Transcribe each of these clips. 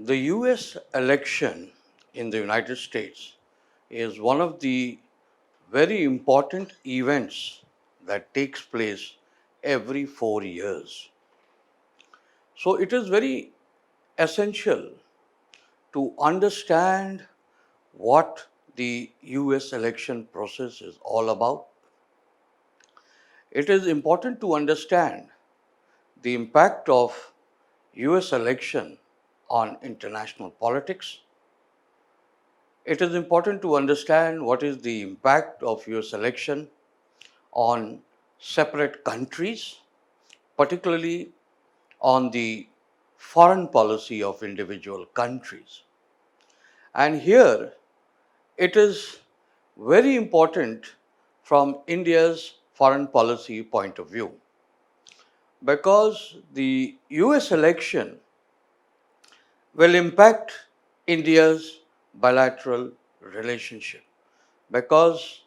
The US election in the United States is one of the very important events that takes place every 4 years. So it is very essential to understand what the US election process is all about. It is important to understand the impact of US election on international politics. It is important to understand what is the impact of US election on separate countries, particularly on the foreign policy of individual countries. And here it is very important from India's foreign policy point of view, because the US election will impact India's bilateral relationship, because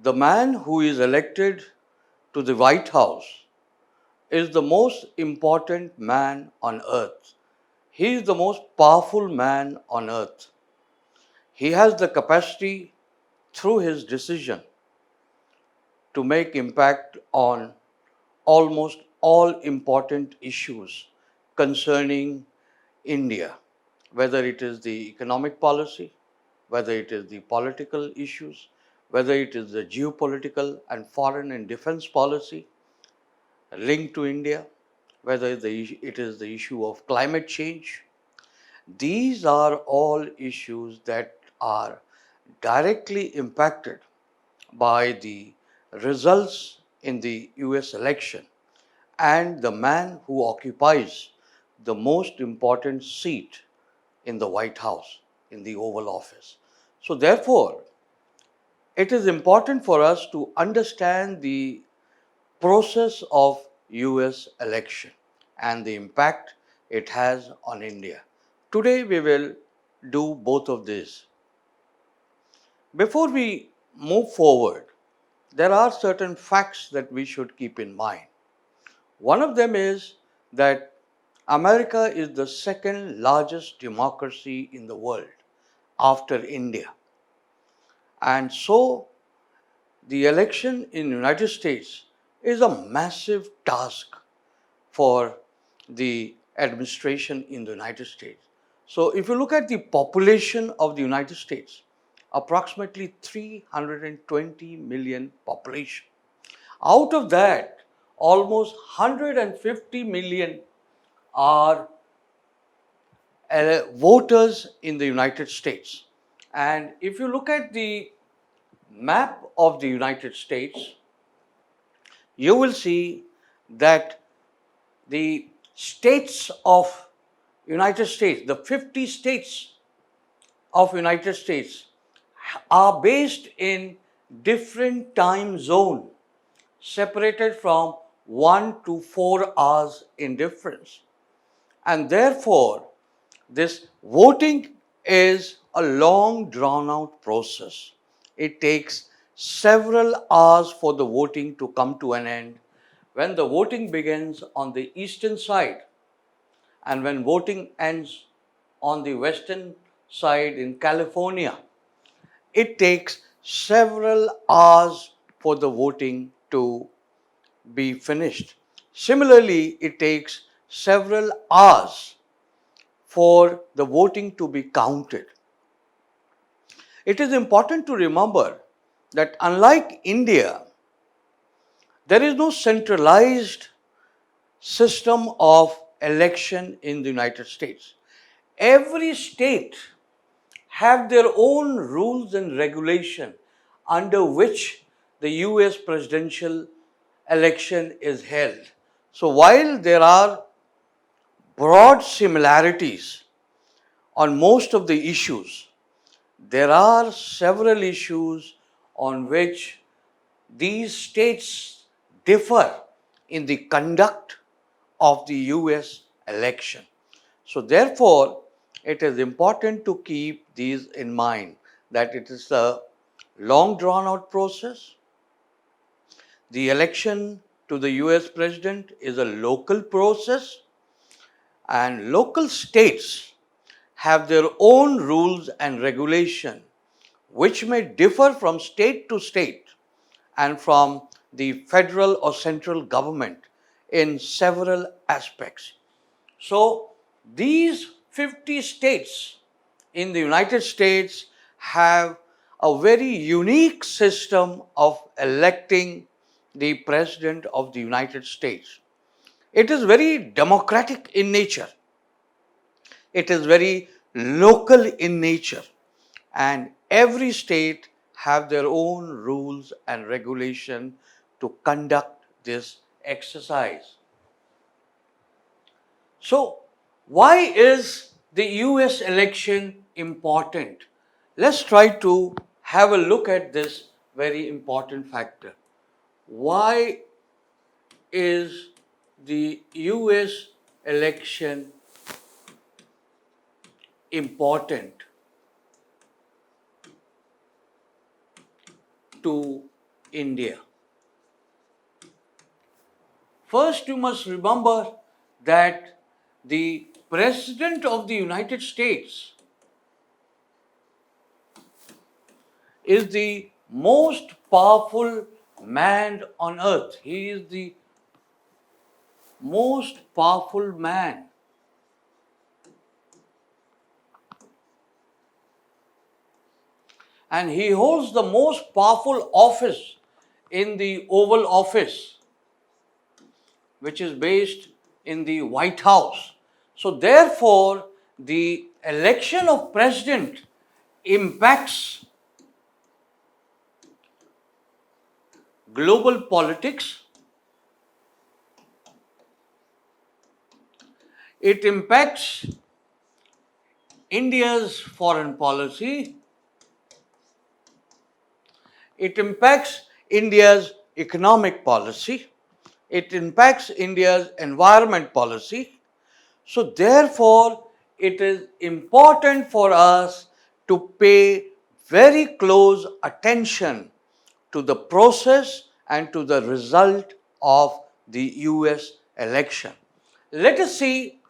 the man who is elected to the White House is the most important man on earth. He is the most powerful man on earth. He has the capacity through his decision to make impact on almost all important issues concerning India, whether it is the economic policy, whether it is the political issues, whether it is the geopolitical and foreign and defense policy linked to India, whether it is the issue of climate change. These are all issues that are directly impacted by the results in the US election and the man who occupies the most important seat in the White House, in the Oval Office. So therefore, it is important for us to understand the process of US election and the impact it has on India. Today we will do both of these. Before we move forward, there are certain facts that we should keep in mind. One of them is that America is the second largest democracy in the world after India. And so the election in the United States is a massive task for the administration in the United States. So if you look at the population of the United States, approximately 320 million population. Out of that, almost 150 million are voters in the United States. And if you look at the map of the United States, you will see that the states of United States, the 50 states of United States, are based in different time zone, separated from 1 to 4 hours in difference. And therefore, this voting is a long drawn out process. It takes several hours for the voting to come to an end. When the voting begins on the eastern side and when voting ends on the western side in California, it takes several hours for the voting to be finished. Similarly, it takes several hours for the voting to be counted. It is important to remember that unlike India, there is no centralized system of election in the United States. Every state have their own rules and regulation under which the US presidential election is held. So while there are broad similarities on most of the issues, there are several issues on which these states differ in the conduct of the US election. So therefore, it is important to keep these in mind, that it is a long drawn out process. The election to the US president is a local process, and local states have their own rules and regulation, which may differ from state to state and from the federal or central government in several aspects. So, these 50 states in the United States have a very unique system of electing the President of the United States. It is very democratic in nature. It is very local in nature, and every state have their own rules and regulation to conduct this exercise. So, why is the US election important? Let's try to have a look at this very important factor. Why is the US election important to India? First, you must remember that the President of the United States is the most powerful man on earth. He is the most powerful man. And he holds the most powerful office in the Oval Office, which is based in the White House. So, therefore, the election of president impacts global politics, it impacts India's foreign policy, it impacts India's economic policy, it impacts India's environment policy. So, therefore, it is important for us to pay very close attention to the process and to the result of the US election. Let us see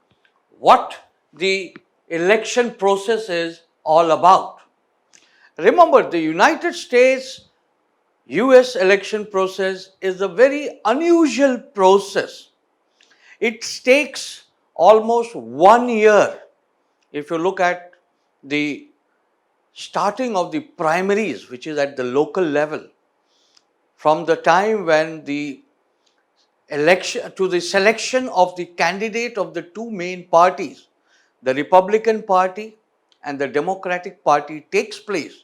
what the election process is all about. Remember, the United States US election process is a very unusual process. It takes almost 1 year. If you look at the starting of the primaries, which is at the local level, from the time when the election to the selection of the candidate of the two main parties, the Republican Party and the Democratic Party, takes place.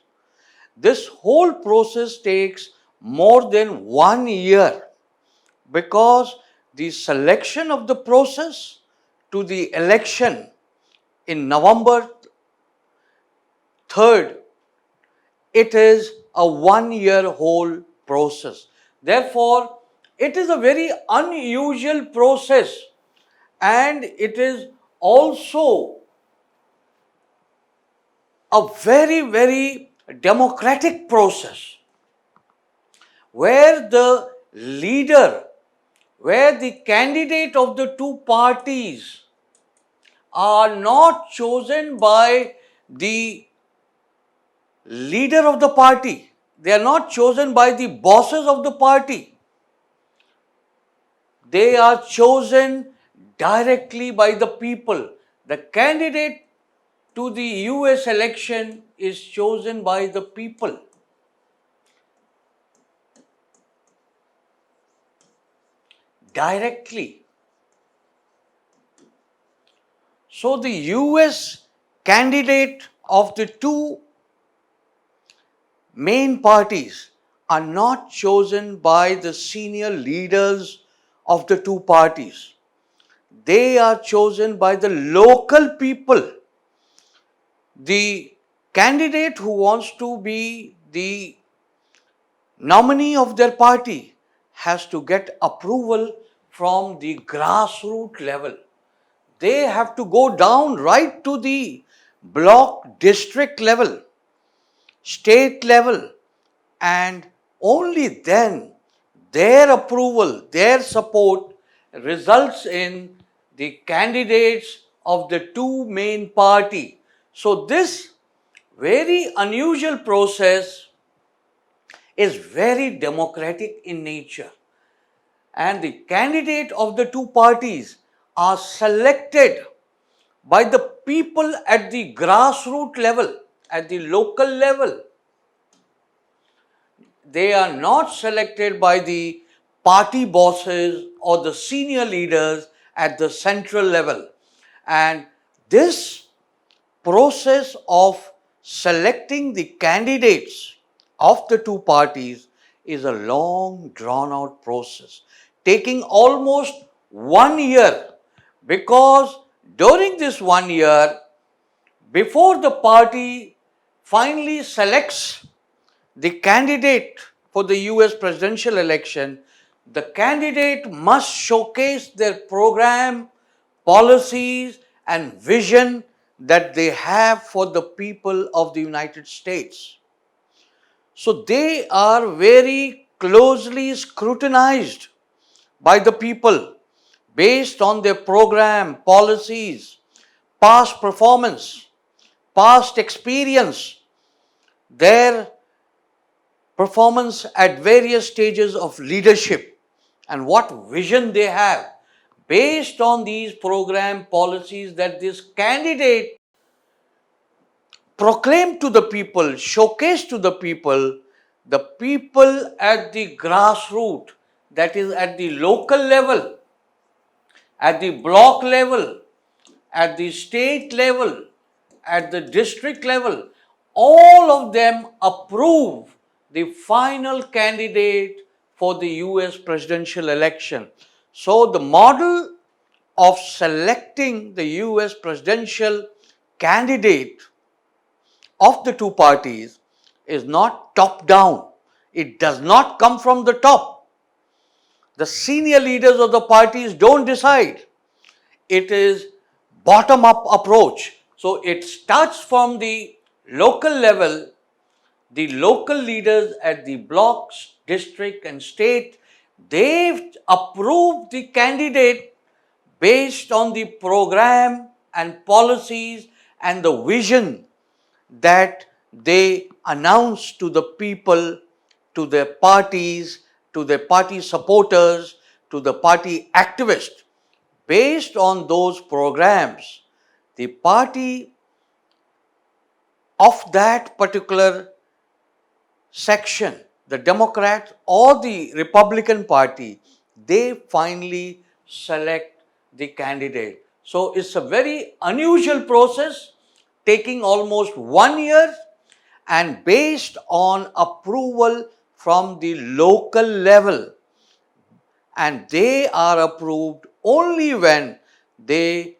This whole process takes more than 1 year, because the selection of the process to the election in November 3rd, it is a 1 year whole process. Therefore, it is a very unusual process, and it is also a very, very democratic process, where the leader, where the candidate of the two parties are not chosen by the leader of the party, they are not chosen by the bosses of the party, they are chosen directly by the people. The candidate to the US election is chosen by the people. Directly. So, the US candidate of the two main parties are not chosen by the senior leaders of the two parties. They are chosen by the local people. The candidate who wants to be the nominee of their party has to get approval from the grassroots level. They have to go down right to the block, district level, state level, and only then their approval, their support results in the candidates of the two main party. So this very unusual process is very democratic in nature, and the candidate of the two parties are selected by the people at the grassroots level, at the local level. They are not selected by the party bosses or the senior leaders at the central level. And this process of selecting the candidates of the two parties is a long drawn out process, taking almost 1 year, because during this 1 year, before the party finally selects the candidate for the US presidential election, the candidate must showcase their program, policies, and vision that they have for the people of the United States. So they are very closely scrutinized by the people based on their program, policies, past performance, past experience, their performance at various stages of leadership, and what vision they have. Based on these program policies that this candidate proclaim to the people, showcase to the people at the grassroots, that is at the local level, at the block level, at the state level, at the district level, all of them approve the final candidate for the US presidential election. So the model of selecting the US presidential candidate of the two parties is not top down. It does not come from the top. The senior leaders of the parties don't decide. It is bottom up approach. So it starts from the local level. The local leaders at the blocks, district and state, they've approved the candidate based on the program and policies and the vision that they announce to the people, to their parties, to their party supporters, to the party activists. Based on those programs, the party of that particular section, the Democrat or the Republican Party, they finally select the candidate. So it's a very unusual process, taking almost 1 year and based on approval from the local level. And they are approved only when they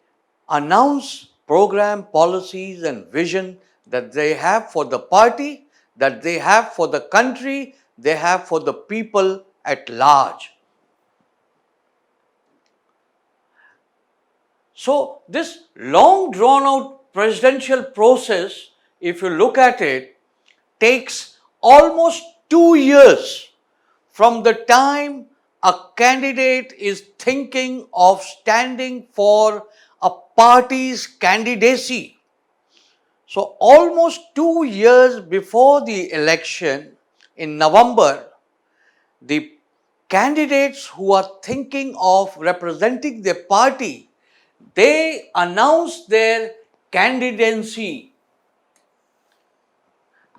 announce program, policies, and vision that they have for the party, that they have for the country, they have for the people at large. So, this long drawn out presidential process, if you look at it, takes almost 2 years from the time a candidate is thinking of standing for a party's candidacy. So, almost 2 years before the election in November, the candidates who are thinking of representing their party, they announce their candidacy.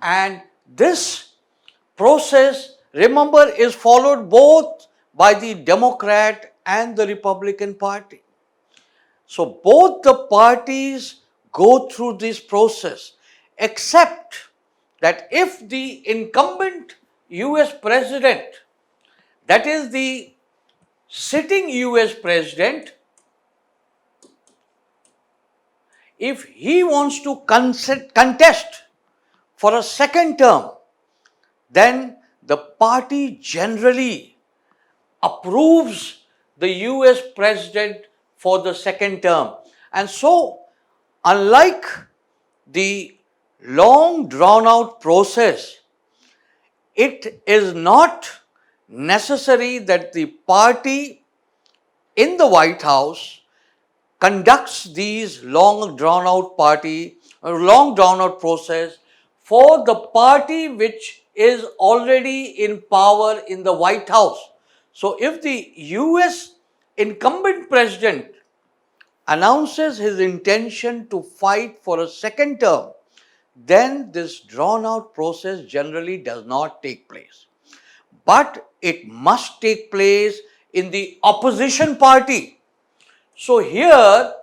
And this process, remember, is followed both by the Democrat and the Republican Party. So both the parties go through this process, except that if the incumbent US president, that is the sitting US president, if he wants to contest for a second term, then the party generally approves the US president for the second term. And so, unlike the long drawn out process, it is not necessary that the party in the White House conducts these long drawn out process for the party which is already in power in the White House. So if the US incumbent president announces his intention to fight for a second term, then this drawn out process generally does not take place. But it must take place in the opposition party. So here,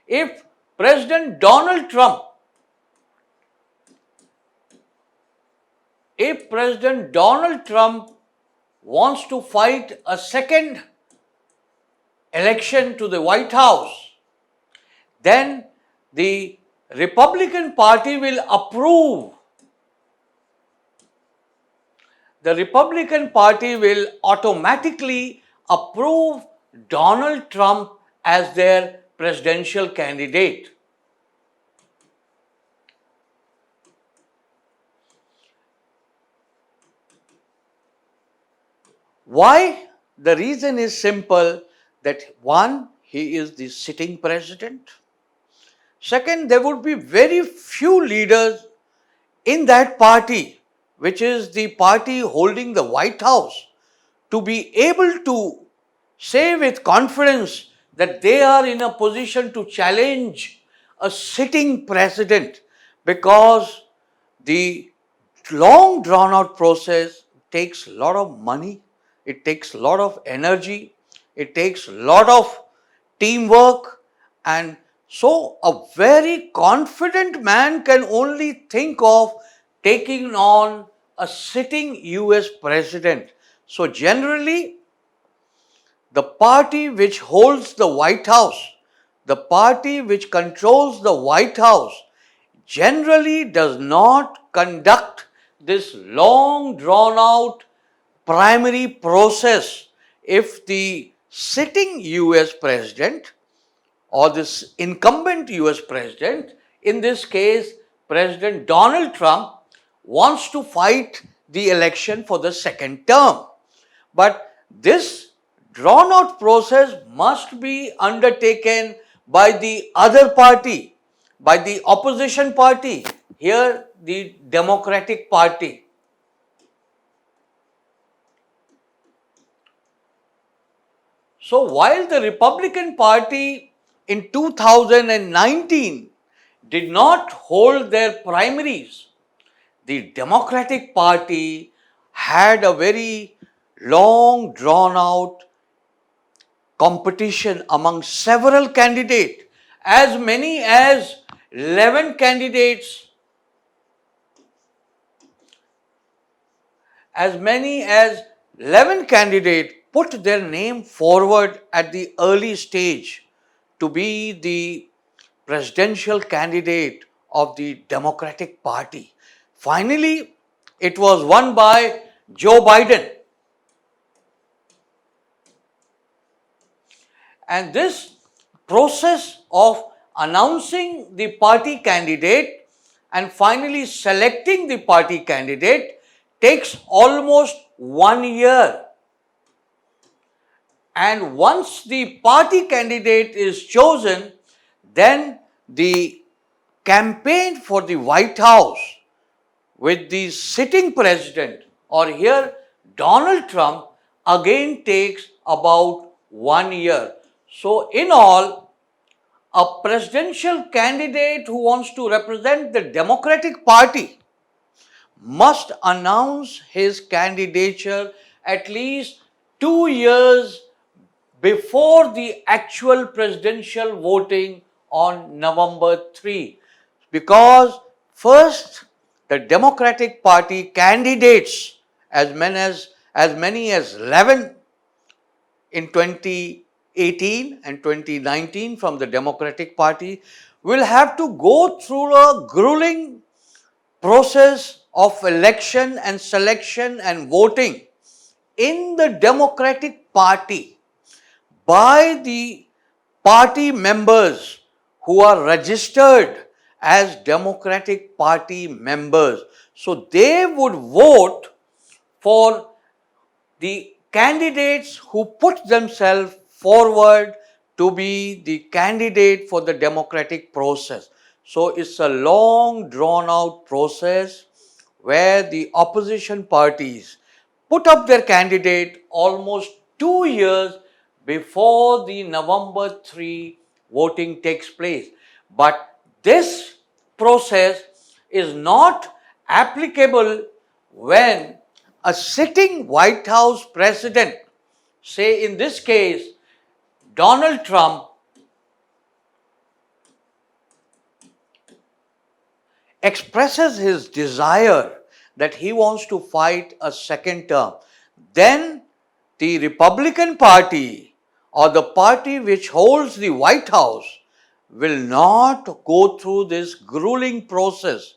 if President Donald Trump, if President Donald Trump wants to fight a second election to the White House, then the Republican Party will approve. The Republican Party will automatically approve Donald Trump as their presidential candidate. Why? The reason is simple, that one, he is the sitting president. Second, there would be very few leaders in that party, which is the party holding the White House, to be able to say with confidence that they are in a position to challenge a sitting president, because the long drawn out process takes a lot of money, it takes a lot of energy, it takes a lot of teamwork, and so a very confident man can only think of taking on a sitting US president. So generally, the party which holds the White House, the party which controls the White House, generally does not conduct this long drawn out primary process. If the sitting US president or this incumbent US president, in this case President Donald Trump, wants to fight the election for the second term, but this drawn out process must be undertaken by the other party, by the opposition party, here the Democratic Party. So while the Republican Party in 2019 did not hold their primaries, the Democratic Party had a very long drawn out competition among several candidates, as many as 11 candidates, put their name forward at the early stage to be the presidential candidate of the Democratic Party. Finally, it was won by Joe Biden. And this process of announcing the party candidate and finally selecting the party candidate takes almost 1 year. And once the party candidate is chosen, then the campaign for the White House with the sitting president, or here Donald Trump, again takes about 1 year. So in all, a presidential candidate who wants to represent the Democratic Party must announce his candidature at least 2 years before the actual presidential voting on November 3. Because first, the Democratic Party candidates, as many as 11 in 2018 and 2019 from the Democratic Party, will have to go through a grueling process of election and selection and voting in the Democratic Party by the party members who are registered as Democratic Party members. So they would vote for the candidates who put themselves forward to be the candidate for the democratic process. So it's a long drawn out process where the opposition parties put up their candidate almost 2 years before the November 3 voting takes place. But this process is not applicable when a sitting White House president, say in this case Donald Trump, expresses his desire that he wants to fight a second term, then the Republican Party or the party which holds the White House will not go through this grueling process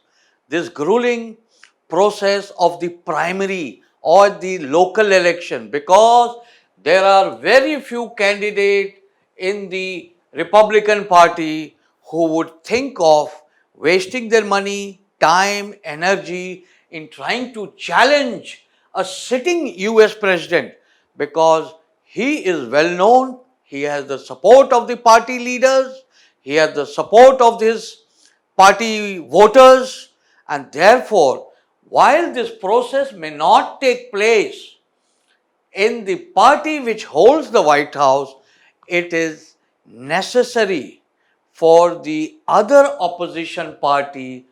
of the primary or the local election, because there are very few candidates in the Republican Party who would think of wasting their money, time, energy in trying to challenge a sitting US president, because he is well known, he has the support of the party leaders, he has the support of his party voters, and therefore, while this process may not take place in the party which holds the White House, it is necessary for the other opposition party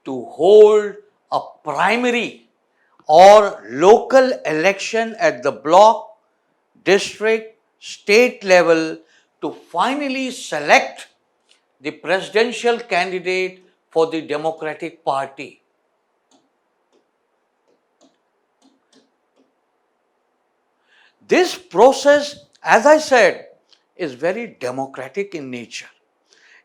to hold a primary or local election at the block, district, state level to finally select the presidential candidate for the Democratic Party. This process, as I said, is very democratic in nature.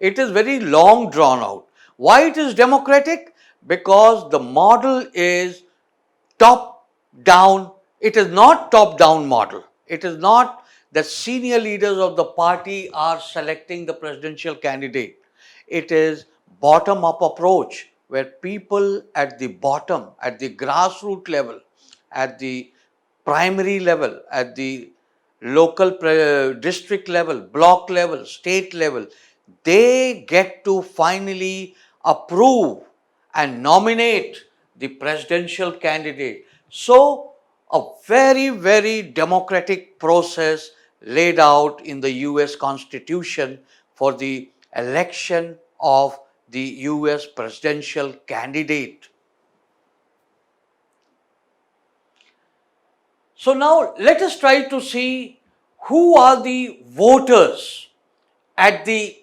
It is very long drawn out. Why it is democratic? Because the model is top down. It is not top down model. It is not that senior leaders of the party are selecting the presidential candidate. It is bottom up approach where people at the bottom, at the grassroots level, at the primary level, at the local district level, block level, state level, they get to finally approve and nominate the presidential candidate. So, a very, very democratic process laid out in the US Constitution for the election of the US presidential candidate. So now let us try to see who are the voters at the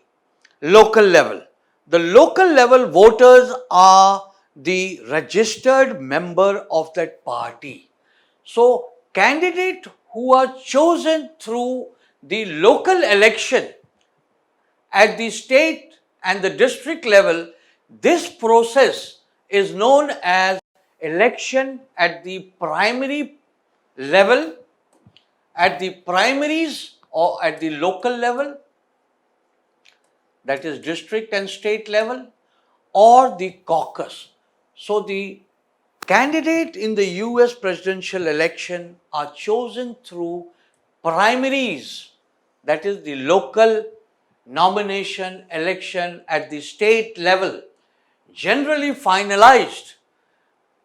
local level. The local level voters are the registered member of that party. So candidates who are chosen through the local election at the state and the district level, this process is known as election at the primary level, at the primaries or at the local level, that is district and state level, or the caucus. So the candidate in the US presidential election are chosen through primaries, that is the local nomination election at the state level, generally finalized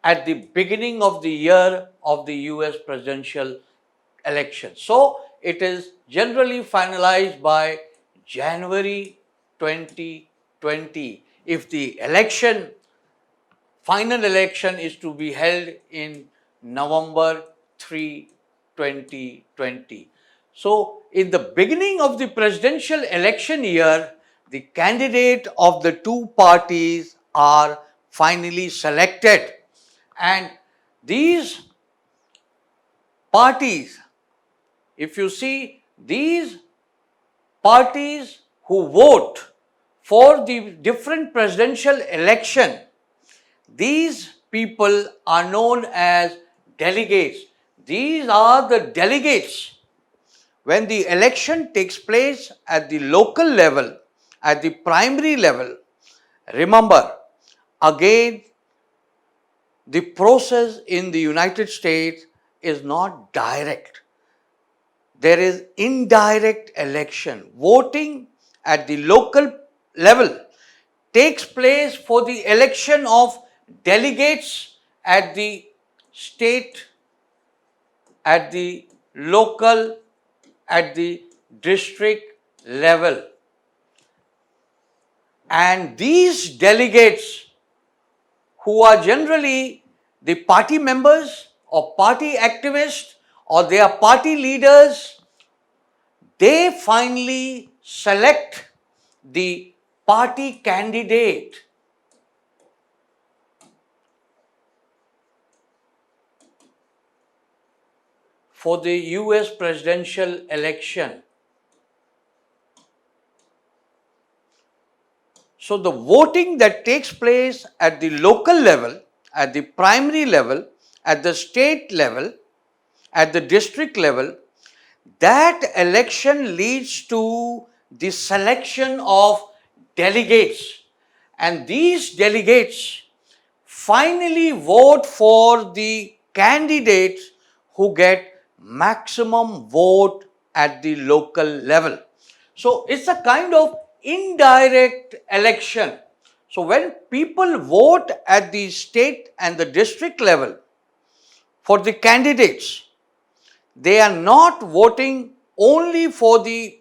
at the beginning of the year of the US presidential election. So it is generally finalized by January 2020. If the final election is to be held in November 3, 2020. So in the beginning of the presidential election year, the candidate of the two parties are finally selected, and these parties, if you see, these parties who vote for the different presidential election, these people are known as delegates. These are the delegates. When the election takes place at the local level, at the primary level, remember, again, the process in the United States is not direct. there is indirect election. Voting at the local level takes place for the election of delegates at the state, at the local, at the district level. And these delegates, who are generally the party members or party activists or they are party leaders, they finally select the party candidate for the US presidential election. So the voting that takes place at the local level, at the primary level, at the state level, at the district level, that election leads to the selection of delegates. And these delegates finally vote for the candidates who get maximum vote at the local level. So it's a kind of indirect election. So when people vote at the state and the district level for the candidates, they are not voting only for the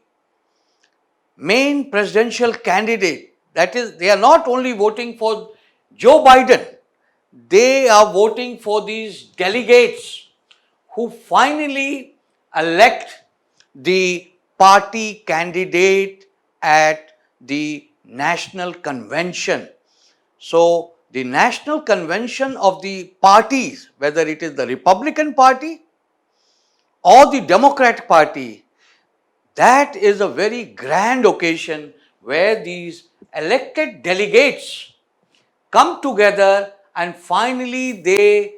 main presidential candidate. That is, they are not only voting for Joe Biden, they are voting for these delegates who finally elect the party candidate at the national convention. So, the national convention of the parties, whether it is the Republican Party or the Democrat Party, that is a very grand occasion where these elected delegates come together and finally they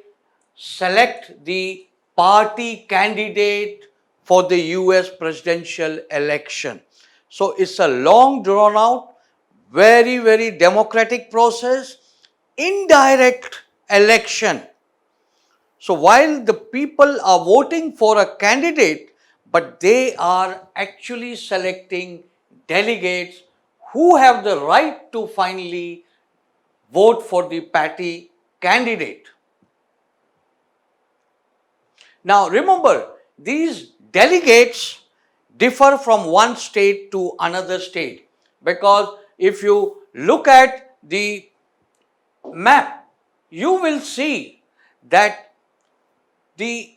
select the party candidate for the US presidential election. So it's a long drawn out, very, very democratic process, indirect election. So while the people are voting for a candidate, but they are actually selecting delegates who have the right to finally vote for the party candidate. Now remember, these delegates differ from one state to another state, because if you look at the map, you will see that the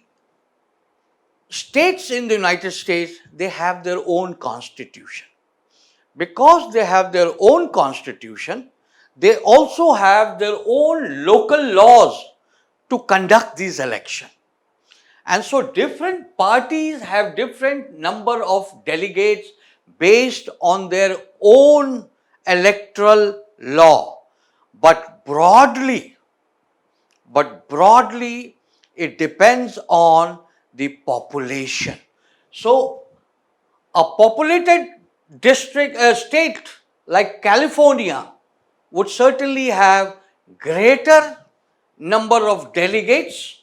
states in the United States, they have their own constitution. Because they have their own constitution, they also have their own local laws to conduct these elections. And so different parties have different number of delegates based on their own electoral law. But broadly, it depends on the population. So a populated state like California would certainly have greater number of delegates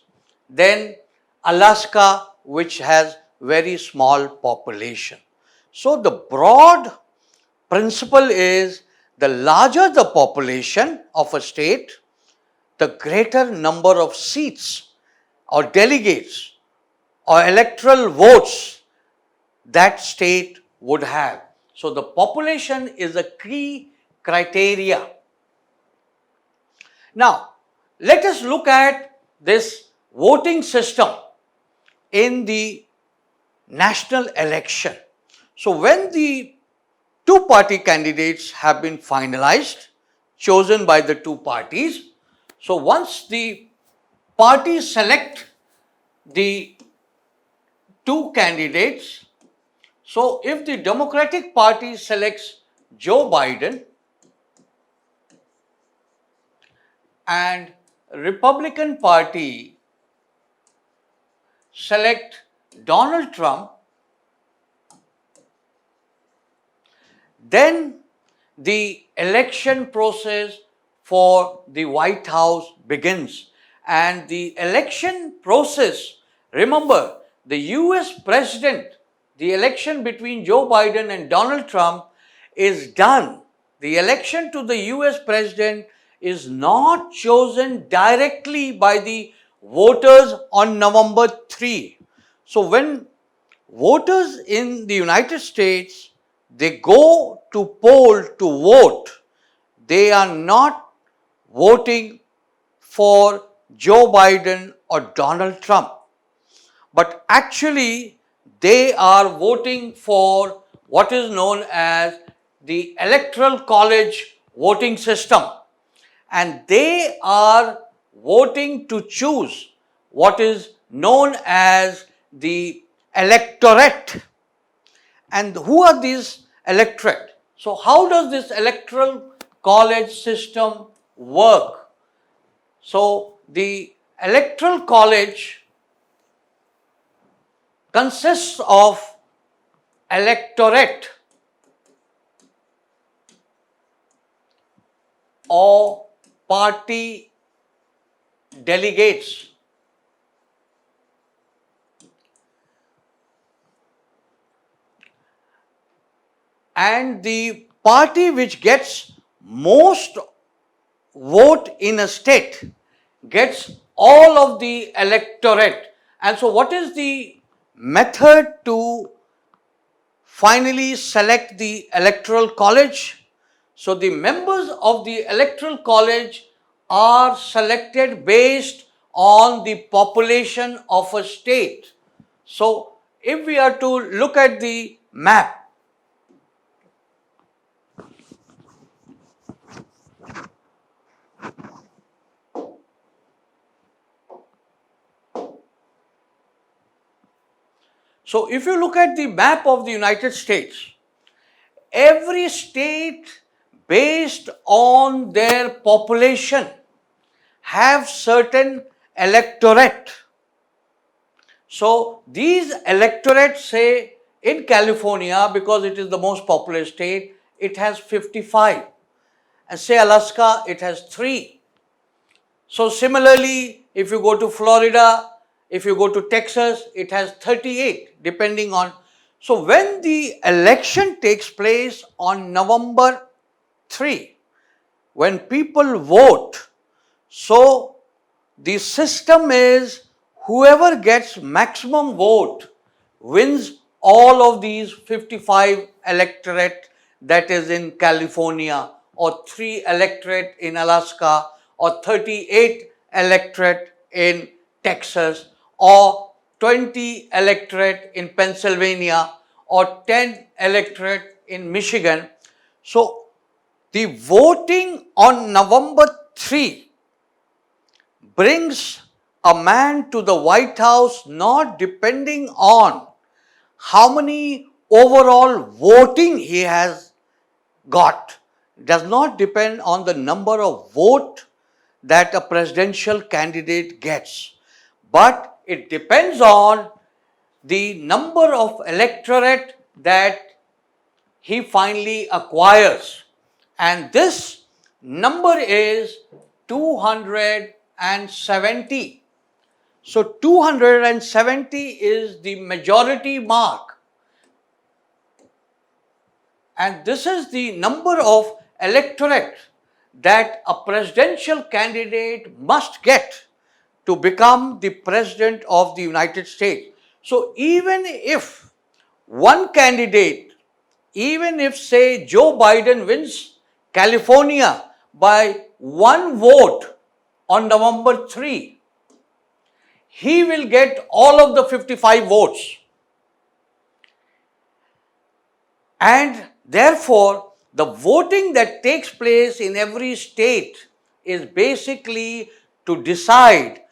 than Alaska, which has very small population. So the broad principle is, the larger the population of a state, the greater number of seats or delegates or electoral votes that state would have. So the population is a key criteria. Now, let us look at this voting system in the national election. So when the two party candidates have been finalized, chosen by the two parties, so once the parties select the two candidates, so if the Democratic Party selects Joe Biden and Republican Party select Donald Trump, then the election process for the White House begins. And the election process, remember, the US president the election between Joe Biden and Donald Trump is done. The election to the US president is not chosen directly by the voters on November 3. So when voters in the United States, they go to poll to vote, they are not voting for Joe Biden or Donald Trump, but actually they are voting for what is known as the Electoral College voting system, and they are voting to choose what is known as the electorate. And who are these electorate? So how does this electoral college system work? So the electoral college consists of electorate or party delegates, and the party which gets most vote in a state gets all of the electorate. And so what is the method to finally select the electoral college? So the members of the electoral college are selected based on the population of a state. So if we are to look at the map, so if you look at the map of the United States, every state based on their population have certain electorate. So these electorates, say in California, because it is the most populous state, it has 55, and say Alaska, it has 3. So similarly, if you go to Florida, if you go to Texas, it has 38, depending on. So when the election takes place on November 3, when people vote, so the system is whoever gets maximum vote wins all of these 55 electorate that is in California, or 3 electorate in Alaska, or 38 electorate in Texas, or 20 electorate in Pennsylvania, or 10 electorate in Michigan. So the voting on November 3 brings a man to the White House not depending on how many overall voting he has got. It does not depend on the number of vote that a presidential candidate gets, but it depends on the number of electorate that he finally acquires, and this number is 270. So 270 is the majority mark, and this is the number of electorate that a presidential candidate must get to become the president of the United States. So even if one candidate, even if say Joe Biden wins California by 1 vote on November 3, he will get all of the 55 votes. And therefore, the voting that takes place in every state is basically to decide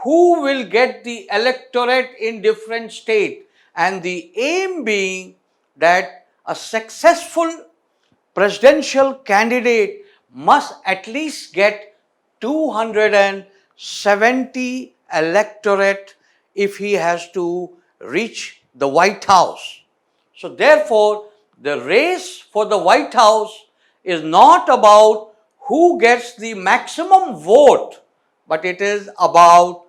who will get the electorate in different states, and the aim being that a successful presidential candidate must at least get 270 electorate if he has to reach the White House. So therefore, the race for the White House is not about who gets the maximum vote, but it is about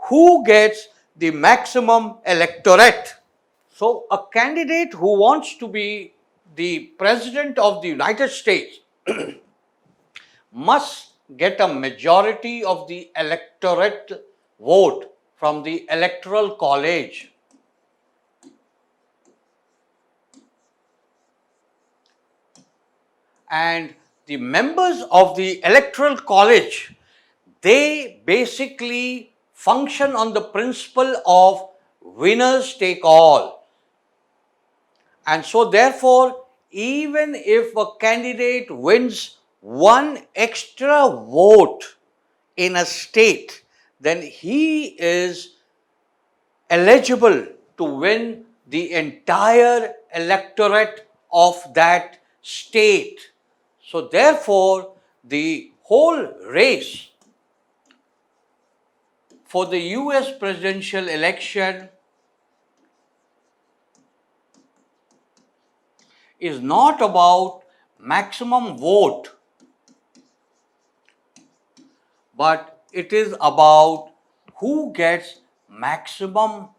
who gets the maximum electorate. So, a candidate who wants to be the President of the United States must get a majority of the electorate vote from the Electoral College. And the members of the Electoral College, they basically function on the principle of winners take all. And so, therefore, even if a candidate wins one extra vote in a state, then he is eligible to win the entire electorate of that state. So, therefore, the whole race for the US presidential election is not about maximum vote, but it is about who gets maximum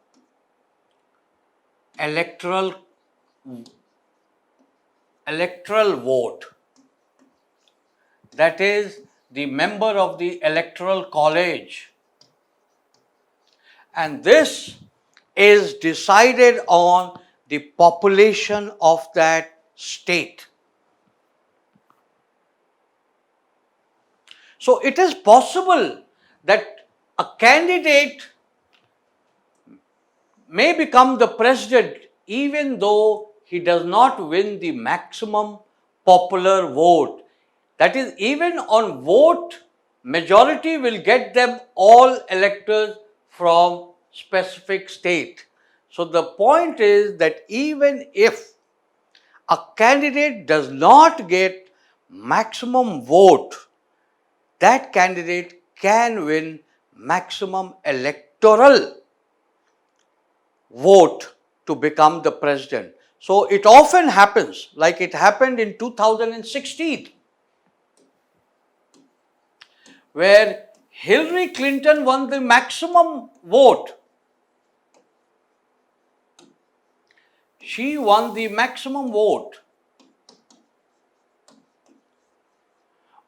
electoral vote. That is the member of the Electoral College. And this is decided on the population of that state. So it is possible that a candidate may become the president even though he does not win the maximum popular vote. That is, even on vote, majority will get them all electors from specific state. So the point is that even if a candidate does not get maximum vote, that candidate can win maximum electoral vote to become the president. So it often happens, like it happened in 2016, where Hillary Clinton won the maximum vote. She won the maximum vote.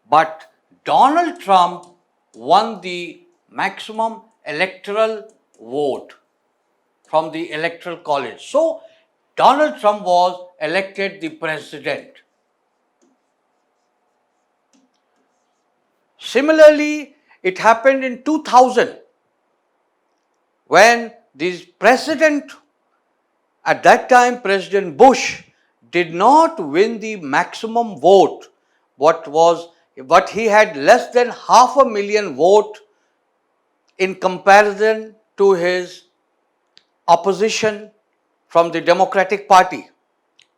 But Donald Trump won the maximum electoral vote from the Electoral College. So, Donald Trump was elected the president. Similarly, it happened in 2000 when the president, at that time President Bush, did not win the maximum vote, but he had less than 500,000 vote in comparison to his opposition from the Democratic Party,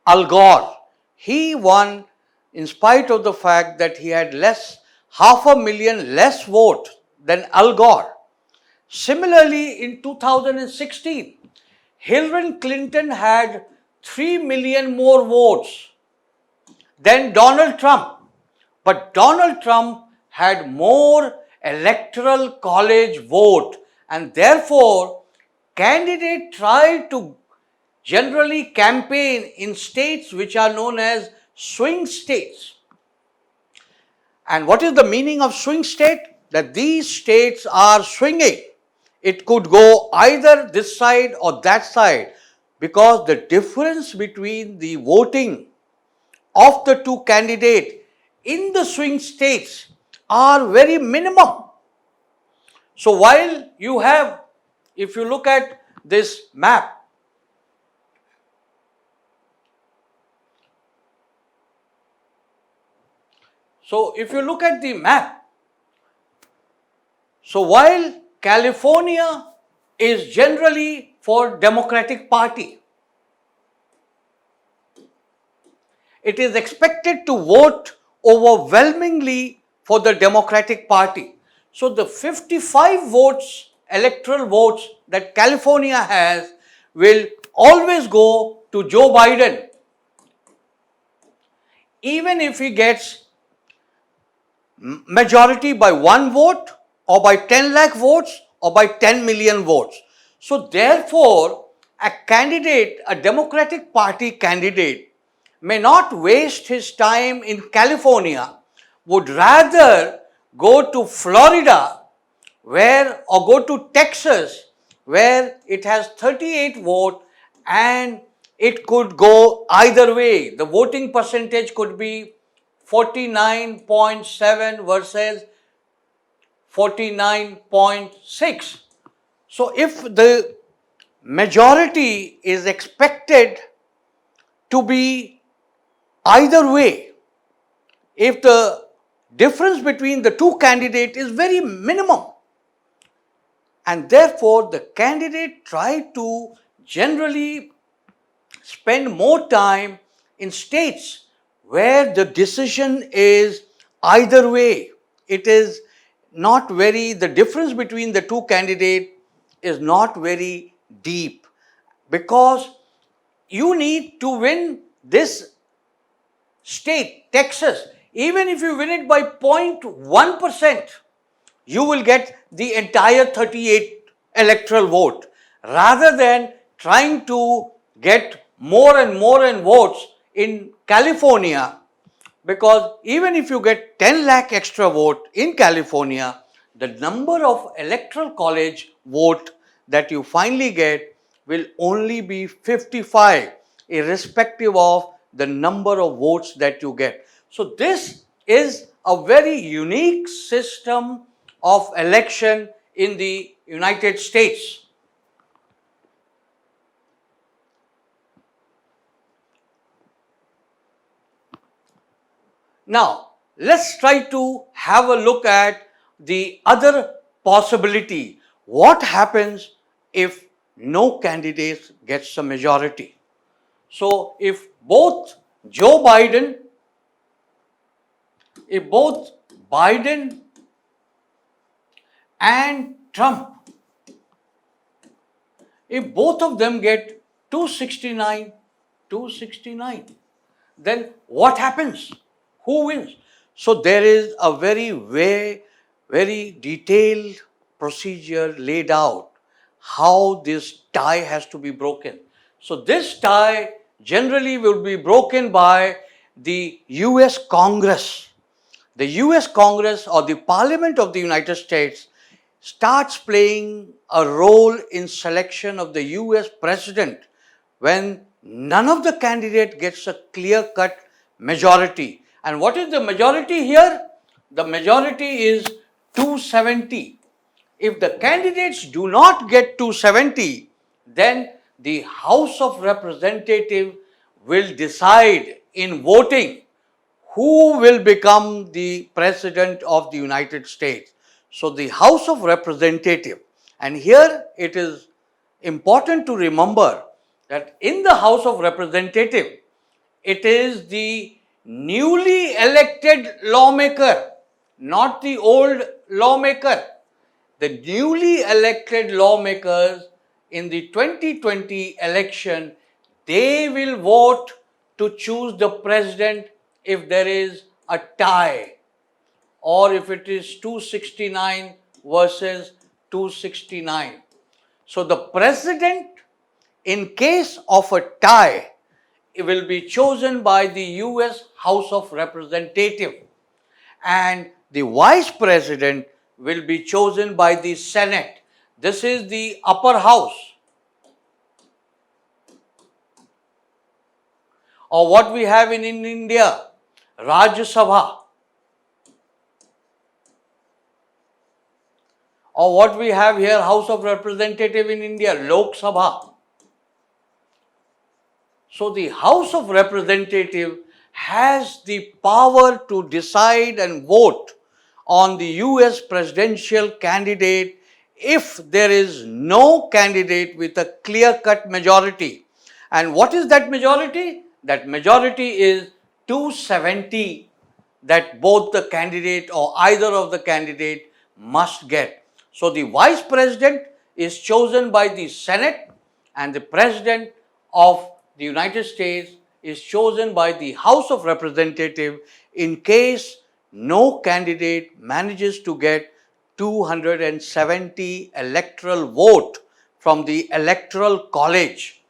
Al Gore. He won in spite of the fact that he had 500,000 less vote than Al Gore. Similarly, in 2016, Hillary Clinton had 3 million more votes than Donald Trump. But Donald Trump had more electoral college vote, and therefore candidate tried to generally campaign in states which are known as swing states. And what is the meaning of swing state? That these states are swinging. It could go either this side or that side, because the difference between the voting of the two candidates in the swing states are very minimum. So while you have, if you look at this map, so if you look at the map, so while California is generally for Democratic Party, it is expected to vote overwhelmingly for the Democratic Party. So the 55 votes, electoral votes that California has will always go to Joe Biden, even if he gets majority by 1 vote or by 10 lakh votes or by 10 million votes. So therefore, a candidate, a Democratic Party candidate, may not waste his time in California, would rather go to Florida or go to Texas, where it has 38 votes and it could go either way. The voting percentage could be 49.7 versus 49.6. So if the majority is expected to be either way, if the difference between the two candidates is very minimum, and therefore the candidate try to generally spend more time in states where the decision is either way. It is not very, the difference between the two candidates is not very deep, because you need to win this state, Texas. Even if you win it by 0.1%, you will get the entire 38 electoral vote, rather than trying to get more and more votes in California, because even if you get 10 lakh extra vote in California, the number of electoral college vote that you finally get will only be 55, irrespective of the number of votes that you get. So this is a very unique system of election in the United States. Now, let's try to have a look at the other possibility. What happens if no candidate gets a majority? So, if both Biden and Trump, if both of them get 269, then what happens? Who wins? So there is a very detailed procedure laid out how this tie has to be broken. So this tie generally will be broken by the US Congress. The US Congress, or the Parliament of the United States, starts playing a role in selection of the US president when none of the candidate gets a clear-cut majority. And what is the majority here? The majority is 270. If the candidates do not get 270, then the House of Representatives will decide in voting who will become the President of the United States. So the House of Representatives, and here it is important to remember that in the House of Representatives, it is the newly elected lawmaker, not the old lawmaker. The newly elected lawmakers in the 2020 election, they will vote to choose the president if there is a tie, or if it is 269 versus 269. So the president, in case of a tie, it will be chosen by the US House of Representatives, and the vice president will be chosen by the Senate. This is the upper house, or what we have in India, Rajya Sabha, or what we have here, House of Representative in India, Lok Sabha. So the House of Representative has the power to decide and vote on the US presidential candidate if there is no candidate with a clear-cut majority. And what is that majority? That majority is 270 that both the candidate or either of the candidate must get. So the vice president is chosen by the Senate, and the president of the United States is chosen by the House of Representatives in case no candidate manages to get 270 electoral vote from the Electoral College.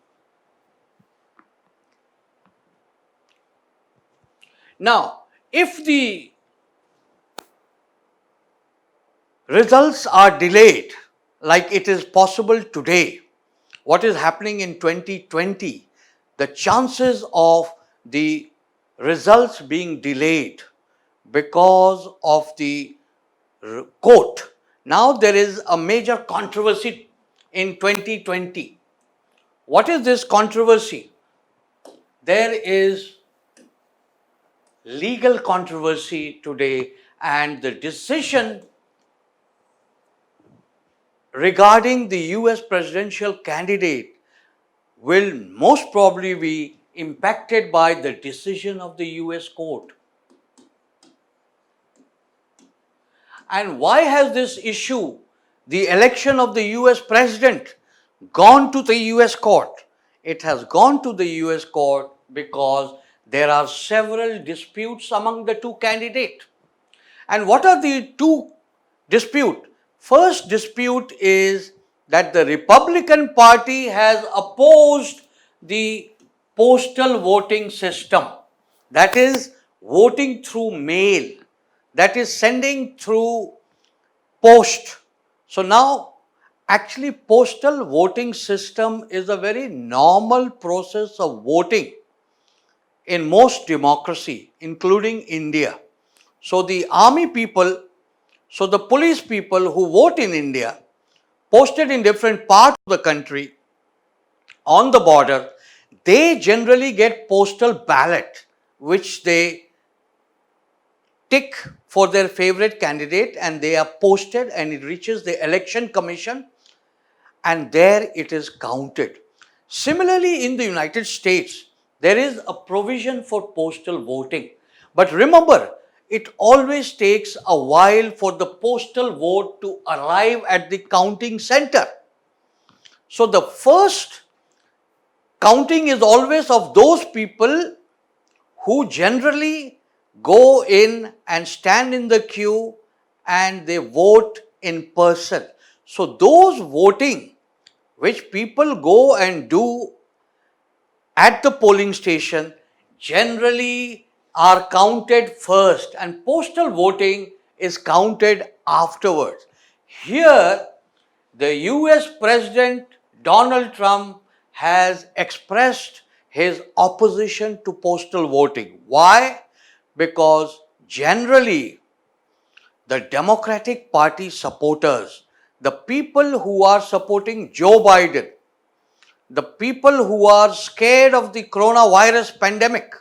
Now, if the results are delayed, like it is possible today, what is happening in 2020, the chances of the results being delayed because of the court. Now there is a major controversy in 2020. What is this controversy? There is legal controversy today, and the decision regarding the US presidential candidate will most probably be impacted by the decision of the US court. And why has this issue, the election of the US president, gone to the US court? It has gone to the US court because there are several disputes among the two candidates. And what are the two disputes? First dispute is that the Republican Party has opposed the postal voting system, that is voting through mail, that is sending through post. So now actually postal voting system is a very normal process of voting in most democracy, including India. So the army people, so the police people who vote in India, posted in different parts of the country, on the border, they generally get postal ballot, which they tick for their favorite candidate, and they are posted and it reaches the election commission, and there it is counted. Similarly, in the United States, there is a provision for postal voting. But remember, it always takes a while for the postal vote to arrive at the counting center. So the first counting is always of those people who generally go in and stand in the queue and they vote in person. So those voting which people go and do at the polling station generally are counted first, and postal voting is counted afterwards. Here, the US President Donald Trump has expressed his opposition to postal voting. Why? Because generally, the Democratic Party supporters, the people who are supporting Joe Biden, the people who are scared of the coronavirus pandemic,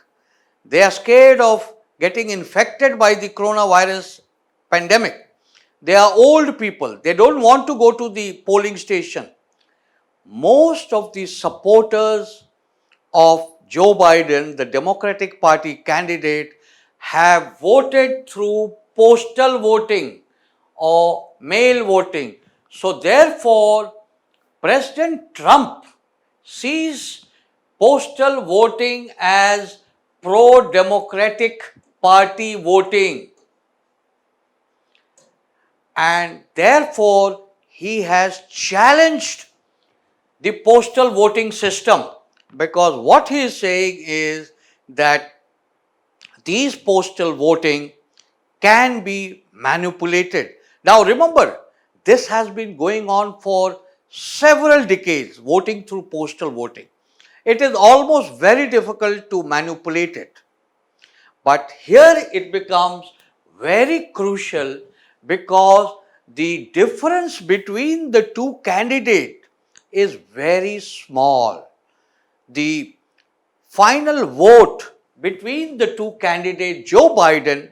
they are scared of getting infected by the coronavirus pandemic. They are old people. They don't want to go to the polling station. Most of the supporters of Joe Biden, the Democratic Party candidate, have voted through postal voting or mail voting. So therefore, President Trump sees postal voting as pro-democratic party voting, and therefore he has challenged the postal voting system, because what he is saying is that these postal voting can be manipulated. Now remember, this has been going on for several decades, voting through postal voting. It is almost very difficult to manipulate it. But here it becomes very crucial because the difference between the two candidates is very small. The final vote between the two candidates, Joe Biden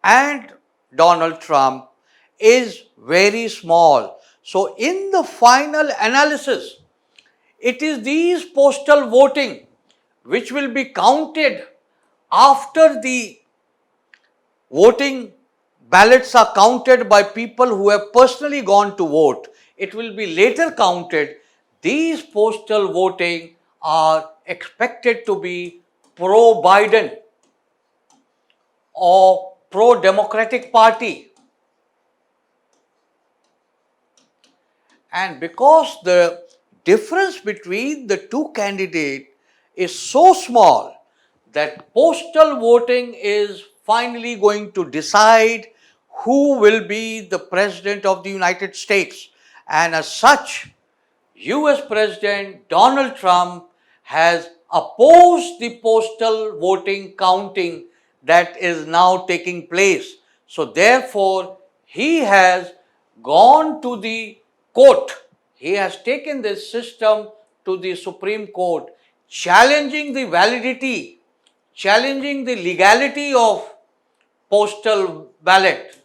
and Donald Trump, is very small. So in the final analysis, it is these postal voting which will be counted after the voting ballots are counted by people who have personally gone to vote. It will be later counted. These postal voting are expected to be pro-Biden or pro-Democratic Party. And because the difference between the two candidates is so small that postal voting is finally going to decide who will be the President of the United States. And as such, US President Donald Trump has opposed the postal voting counting that is now taking place. So, therefore, he has gone to the court. He has taken this system to the Supreme Court, challenging the validity, challenging the legality of postal ballot.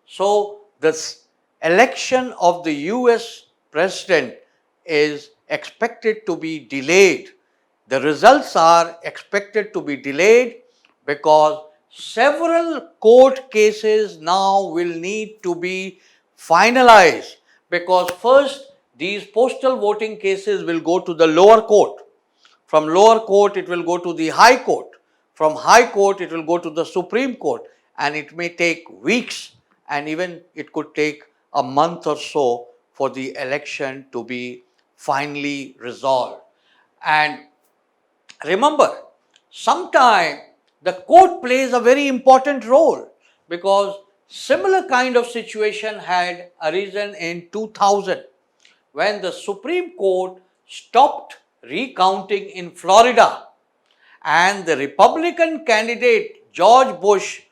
So, this election of the US president is expected to be delayed. The results are expected to be delayed because several court cases now will need to be finalized, because first these postal voting cases will go to the lower court. From lower court, it will go to the high court. From high court, it will go to the Supreme Court, and it may take weeks, and even it could take a month or so for the election to be finally resolved. And remember, sometime the court plays a very important role, because similar kind of situation had arisen in 2000 when the Supreme Court stopped recounting in Florida, and the Republican candidate George Bush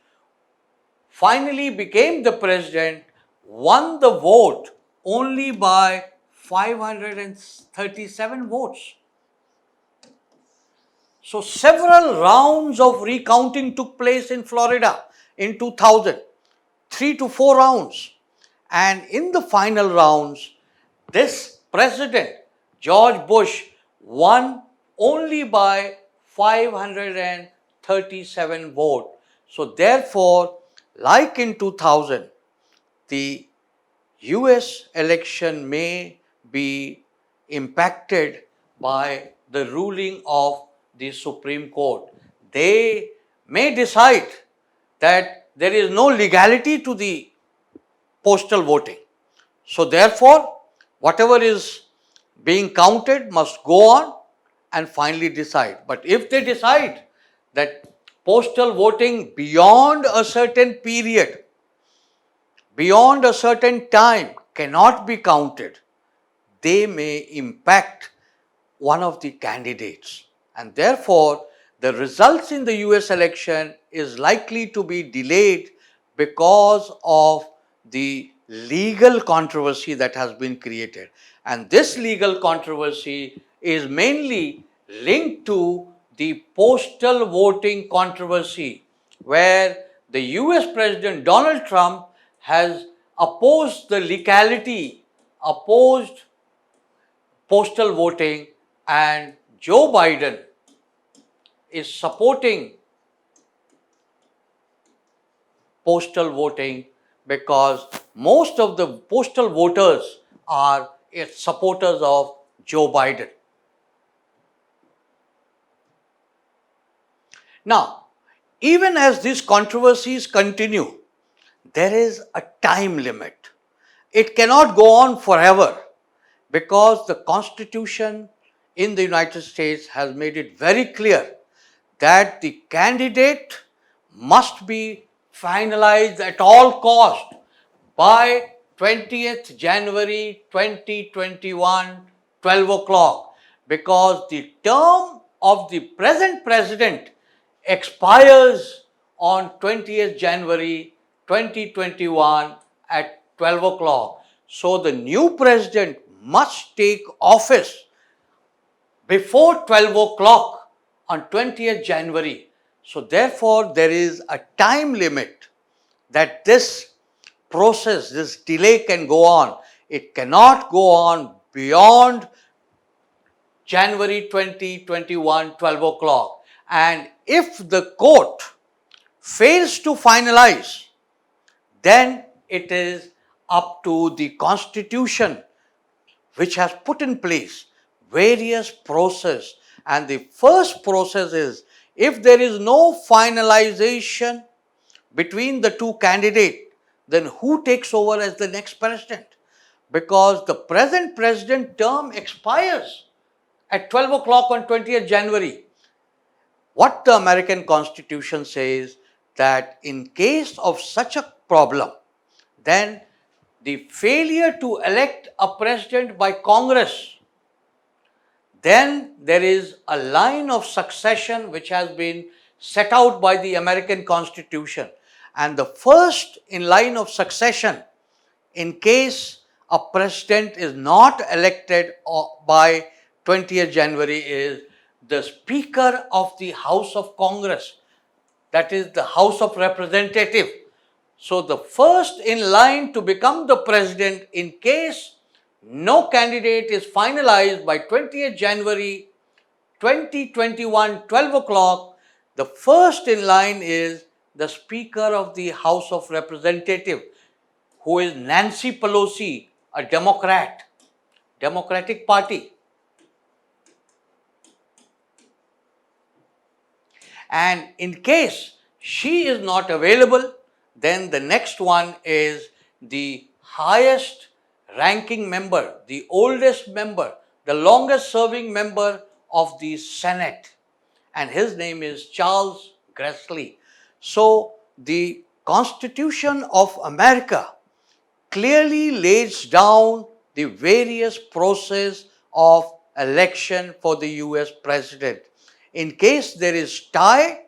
finally became the president, won the vote only by 537 votes. So, several rounds of recounting took place in Florida in 2000, 3 to 4 rounds. And in the final rounds, this president, George Bush, won only by 537 votes. So, therefore, like in 2000, the US election may be impacted by the ruling of the Supreme Court. They may decide that there is no legality to the postal voting. So, therefore, whatever is being counted must go on and finally decide. But if they decide that postal voting beyond a certain period, beyond a certain time cannot be counted, they may impact one of the candidates. And therefore, the results in the US election is likely to be delayed because of the legal controversy that has been created. And this legal controversy is mainly linked to the postal voting controversy, where the US President Donald Trump has opposed the legality, opposed postal voting, and Joe Biden is supporting postal voting because most of the postal voters are supporters of Joe Biden. Now, even as these controversies continue, there is a time limit. It cannot go on forever because the Constitution in the United States has made it very clear that the candidate must be finalized at all cost by 20th January 2021, 12 o'clock, because the term of the present president expires on 20th January 2021 at 12 o'clock. So, the new president must take office before 12 o'clock on 20th January. So, therefore, there is a time limit that this process, this delay can go on. It cannot go on beyond January 2021, 12 o'clock. And if the court fails to finalize, then it is up to the Constitution, which has put in place various process. And the first process is, if there is no finalization between the two candidates, then who takes over as the next president? because the present president term expires at 12 o'clock on 20th January. What the American Constitution says that in case of such a problem, then the failure to elect a president by Congress, then there is a line of succession which has been set out by the American Constitution. And the first in line of succession, in case a president is not elected by 20th January, is the Speaker of the House of Congress, that is the House of Representatives. So the first in line to become the president, in case no candidate is finalized by 20th January 2021, 12 o'clock, the first in line is the Speaker of the House of Representatives, who is Nancy Pelosi, a Democrat, Democratic Party. And in case she is not available, then the next one is the highest ranking member, the oldest member, the longest serving member of the Senate, and his name is Charles Grassley. So the Constitution of America clearly lays down the various process of election for the US president. In case there is tie,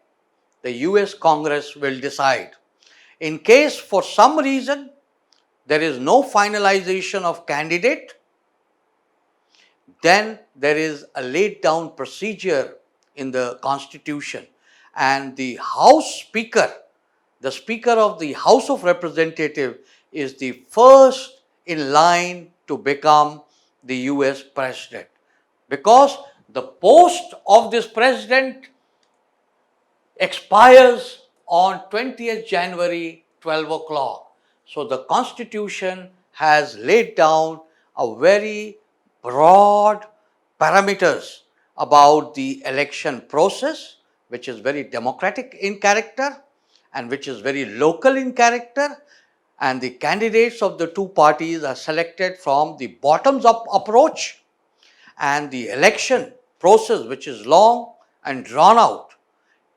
the US Congress will decide. In case for some reason there is no finalization of candidate, then there is a laid down procedure in the Constitution, and the House Speaker, the Speaker of the House of Representatives, is the first in line to become the US president, because the post of this president expires on 20th January 12 o'clock. So the Constitution has laid down a very broad parameters about the election process, which is very democratic in character and which is very local in character, and the candidates of the two parties are selected from the bottoms up approach, and the election process, which is long and drawn out,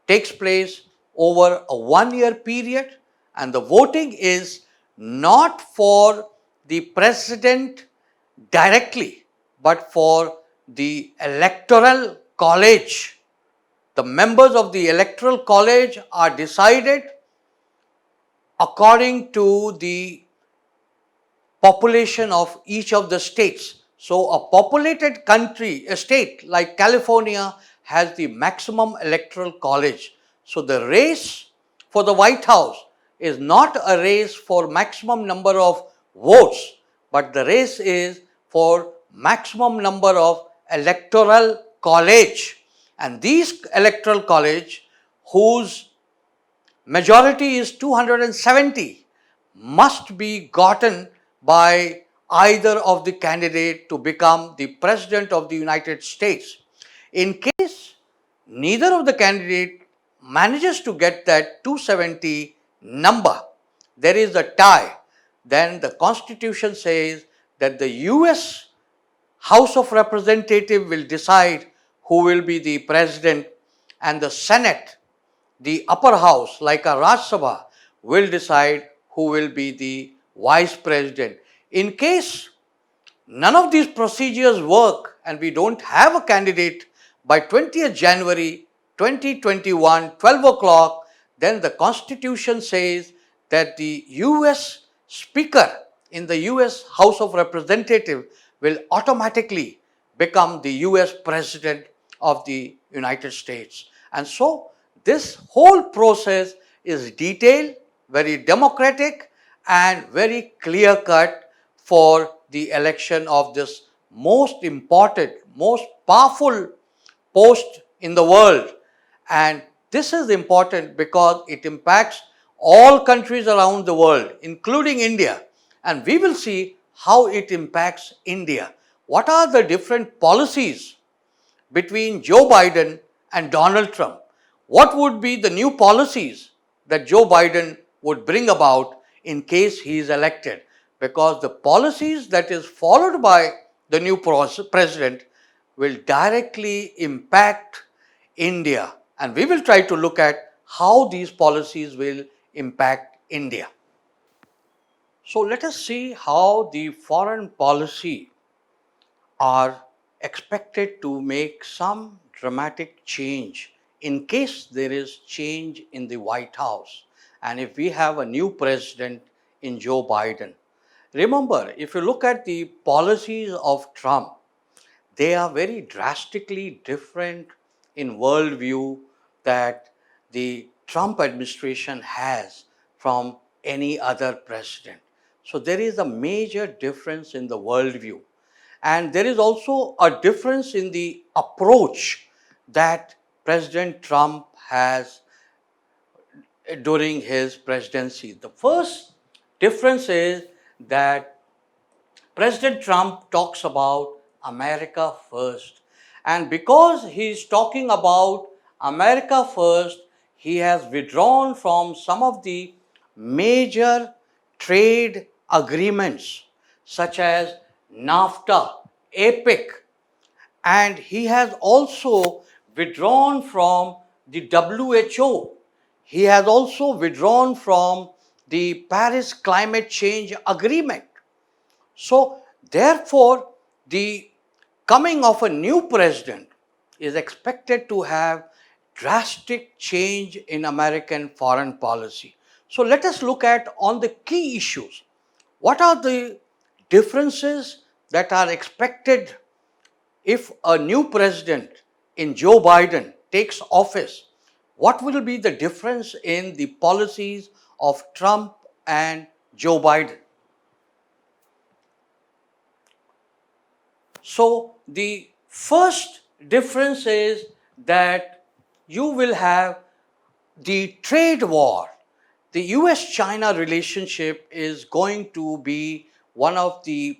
takes place over a 1-year period, and the voting is not for the president directly, but for the Electoral College. The members of the Electoral College are decided according to the population of each of the states. So a populated country, a state like California, has the maximum electoral college. So the race for the White House is not a race for maximum number of votes, but the race is for maximum number of electoral college. And these electoral college, whose majority is 270, must be gotten by either of the candidate to become the president of the United States. In case neither of the candidate manages to get that 270 number, there is a tie, then the Constitution says that the US House of Representatives will decide who will be the president, and the Senate, the upper house like a Raj Sabha, will decide who will be the vice president. In case none of these procedures work and we don't have a candidate by 20th January 2021, 12 o'clock, then the Constitution says that the US Speaker in the US House of Representatives will automatically become the US President of the United States. And so this whole process is detailed, very democratic, and very clear cut for the election of this most important, most powerful post in the world. And this is important because it impacts all countries around the world, including India. And we will see how it impacts India. What are the different policies between Joe Biden and Donald Trump? What would be the new policies that Joe Biden would bring about in case he is elected? because the policies that is followed by the new president will directly impact India, and we will try to look at how these policies will impact India. So let us see how the foreign policy are expected to make some dramatic change in case there is change in the White House and if we have a new president in Joe Biden. Remember, if you look at the policies of Trump, they are very drastically different in worldview that the Trump administration has from any other president. So there is a major difference in the worldview. And there is also a difference in the approach that President Trump has during his presidency. The first difference is that President Trump talks about America first. And because he is talking about America first, he has withdrawn from some of the major trade agreements such as NAFTA, APEC, and he has also withdrawn from the WHO. He has also withdrawn from the Paris Climate Change Agreement. So, therefore, the coming of a new president is expected to have drastic change in American foreign policy. So, let us look at on the key issues. What are the differences that are expected if a new president in Joe Biden takes office? What will be the difference in the policies of Trump and Joe Biden? So, the first difference is that you will have the trade war. The US China relationship is going to be one of the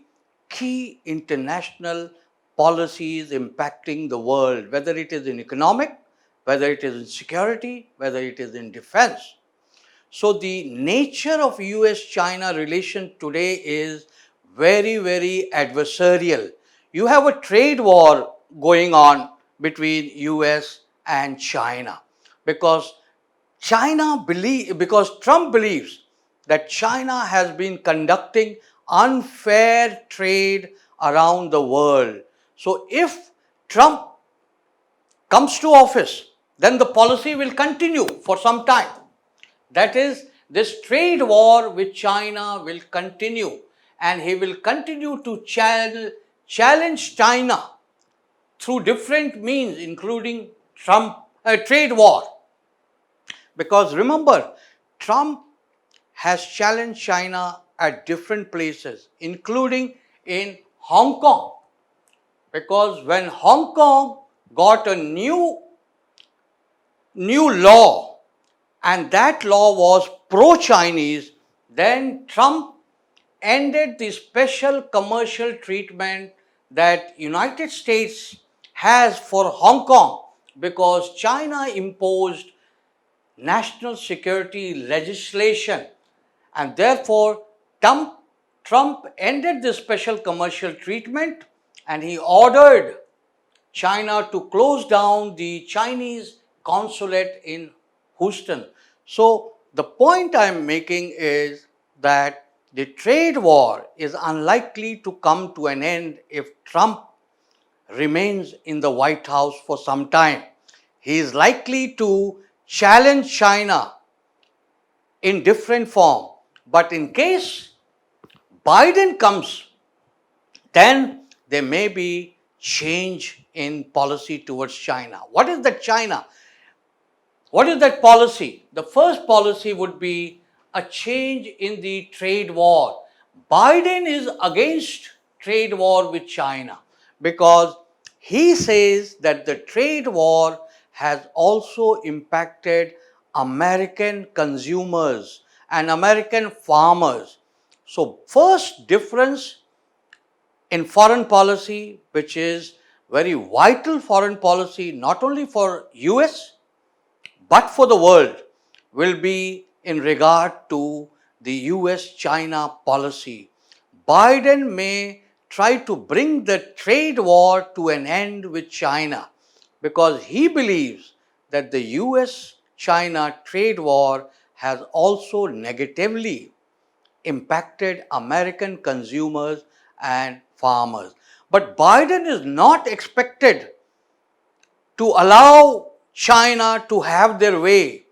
key international policies impacting the world, whether it is in economic, whether it is in security, whether it is in defense. So the nature of US-China relation today is very, very adversarial. You have a trade war going on between US and China because because Trump believes that China has been conducting unfair trade around the world. So if Trump comes to office, then the policy will continue for some time. That is, this trade war with China will continue, and he will continue to challenge China through different means, including trade war. Because remember, Trump has challenged China at different places, including in Hong Kong. Because when Hong Kong got a new law, and that law was pro-Chinese, then Trump ended the special commercial treatment that United States has for Hong Kong because China imposed national security legislation, and therefore Trump ended this special commercial treatment and he ordered China to close down the Chinese consulate in Houston. So the point I'm making is that the trade war is unlikely to come to an end if Trump remains in the White House for some time. He is likely to challenge China in different form. But in case Biden comes, then there may be change in policy towards China. What is that China? What is that policy? The first policy would be a change in the trade war. Biden is against trade war with China because he says that the trade war has also impacted American consumers and American farmers. So, first difference in foreign policy, which is very vital foreign policy not only for US but for the world, will be in regard to the US China policy. Biden may try to bring the trade war to an end with China because he believes that the US China trade war has also negatively impacted American consumers and farmers. But Biden is not expected to allow China to have their way.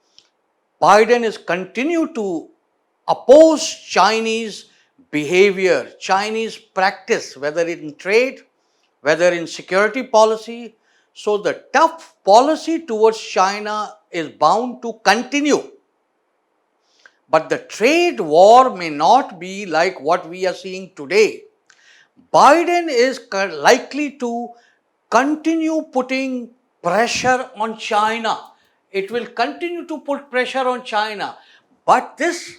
Biden is continue to oppose Chinese behavior, Chinese practice, whether in trade, whether in security policy. So the tough policy towards China is bound to continue. But the trade war may not be like what we are seeing today. Biden is likely to continue putting pressure on China. It will continue to put pressure on China. But this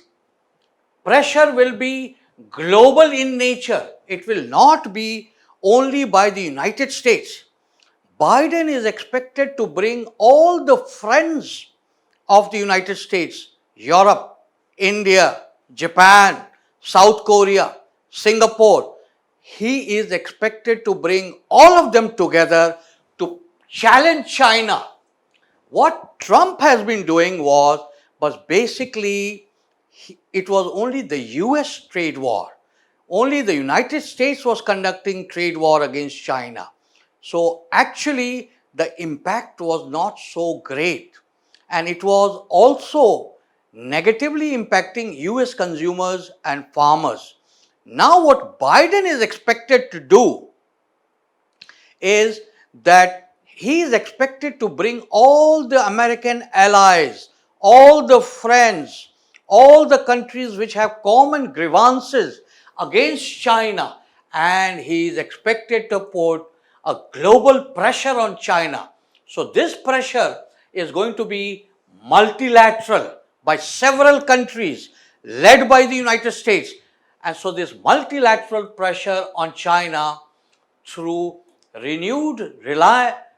pressure will be global in nature. It will not be only by the United States. Biden is expected to bring all the friends of the United States, Europe, India, Japan, South Korea, Singapore. He is expected to bring all of them together to challenge China. What Trump has been doing was basically it was only the US trade war. Only the United States was conducting trade war against China. So actually the impact was not so great, and it was also negatively impacting US consumers and farmers. Now what Biden is expected to do is that he is expected to bring all the American allies, all the friends, all the countries which have common grievances against China, and he is expected to put a global pressure on China. So this pressure is going to be multilateral by several countries led by the United States. And so this multilateral pressure on China through renewed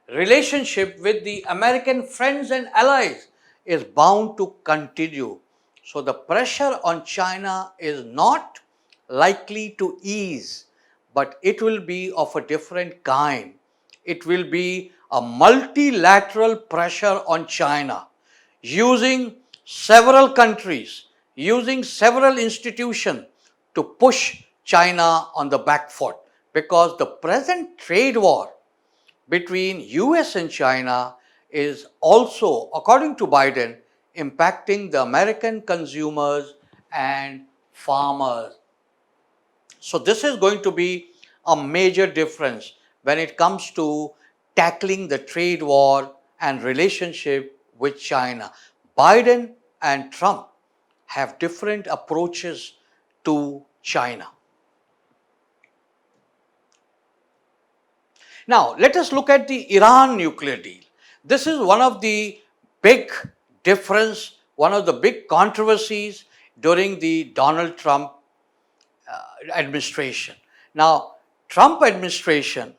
relationship with the American friends and allies is bound to continue. So the pressure on China is not likely to ease, but it will be of a different kind. It will be a multilateral pressure on China using several countries, using several institutions to push China on the back foot, because the present trade war between US and China is also, according to Biden, impacting the American consumers and farmers. So this is going to be a major difference when it comes to tackling the trade war and relationship with China. Biden and Trump have different approaches to China. Now, let us look at the Iran nuclear deal. This is one of the big difference, one of the big controversies during the Donald Trump administration. Now, Trump administration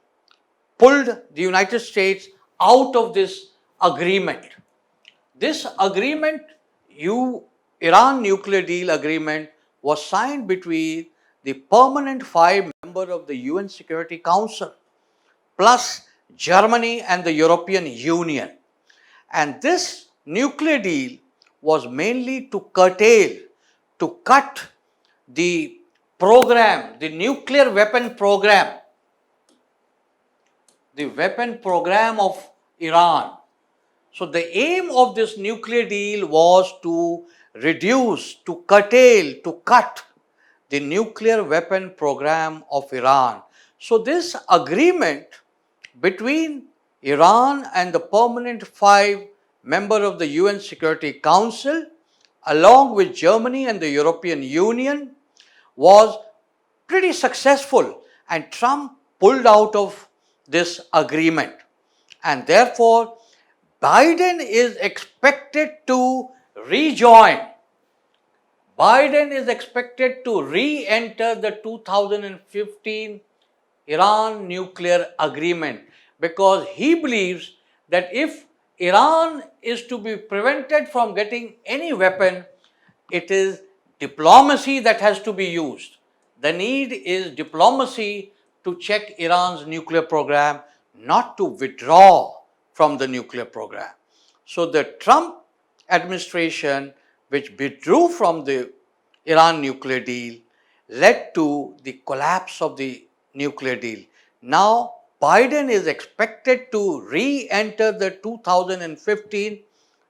pulled the United States out of this agreement. This agreement, Iran nuclear deal agreement, was signed between the permanent 5 members of the UN Security Council plus Germany and the European Union. And this nuclear deal was mainly to curtail, to cut the program, the nuclear weapon program, the weapon program of Iran. So the aim of this nuclear deal was to reduce, to curtail, to cut the nuclear weapon program of Iran. So this agreement between Iran and the permanent 5 members of the UN Security Council, along with Germany and the European Union, was pretty successful, and Trump pulled out of this agreement. And therefore, Biden is expected to rejoin. Biden is expected to re-enter the 2015 Iran nuclear agreement, because he believes that if Iran is to be prevented from getting any weapon, it is diplomacy that has to be used. The need is diplomacy to check Iran's nuclear program, not to withdraw from the nuclear program. So the Trump administration, which withdrew from the Iran nuclear deal, led to the collapse of the nuclear deal. Now, Biden is expected to re enter the 2015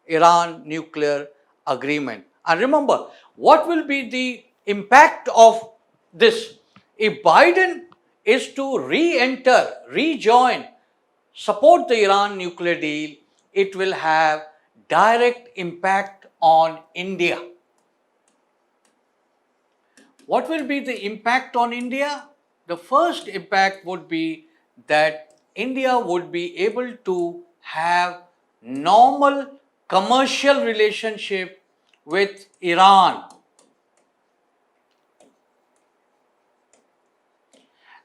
Iran nuclear agreement. And remember, what will be the impact of this? If Biden is to re enter, rejoin, support the Iran nuclear deal, it will have direct impact on India. What will be the impact on India? The first impact would be that India would be able to have normal commercial relationship with Iran.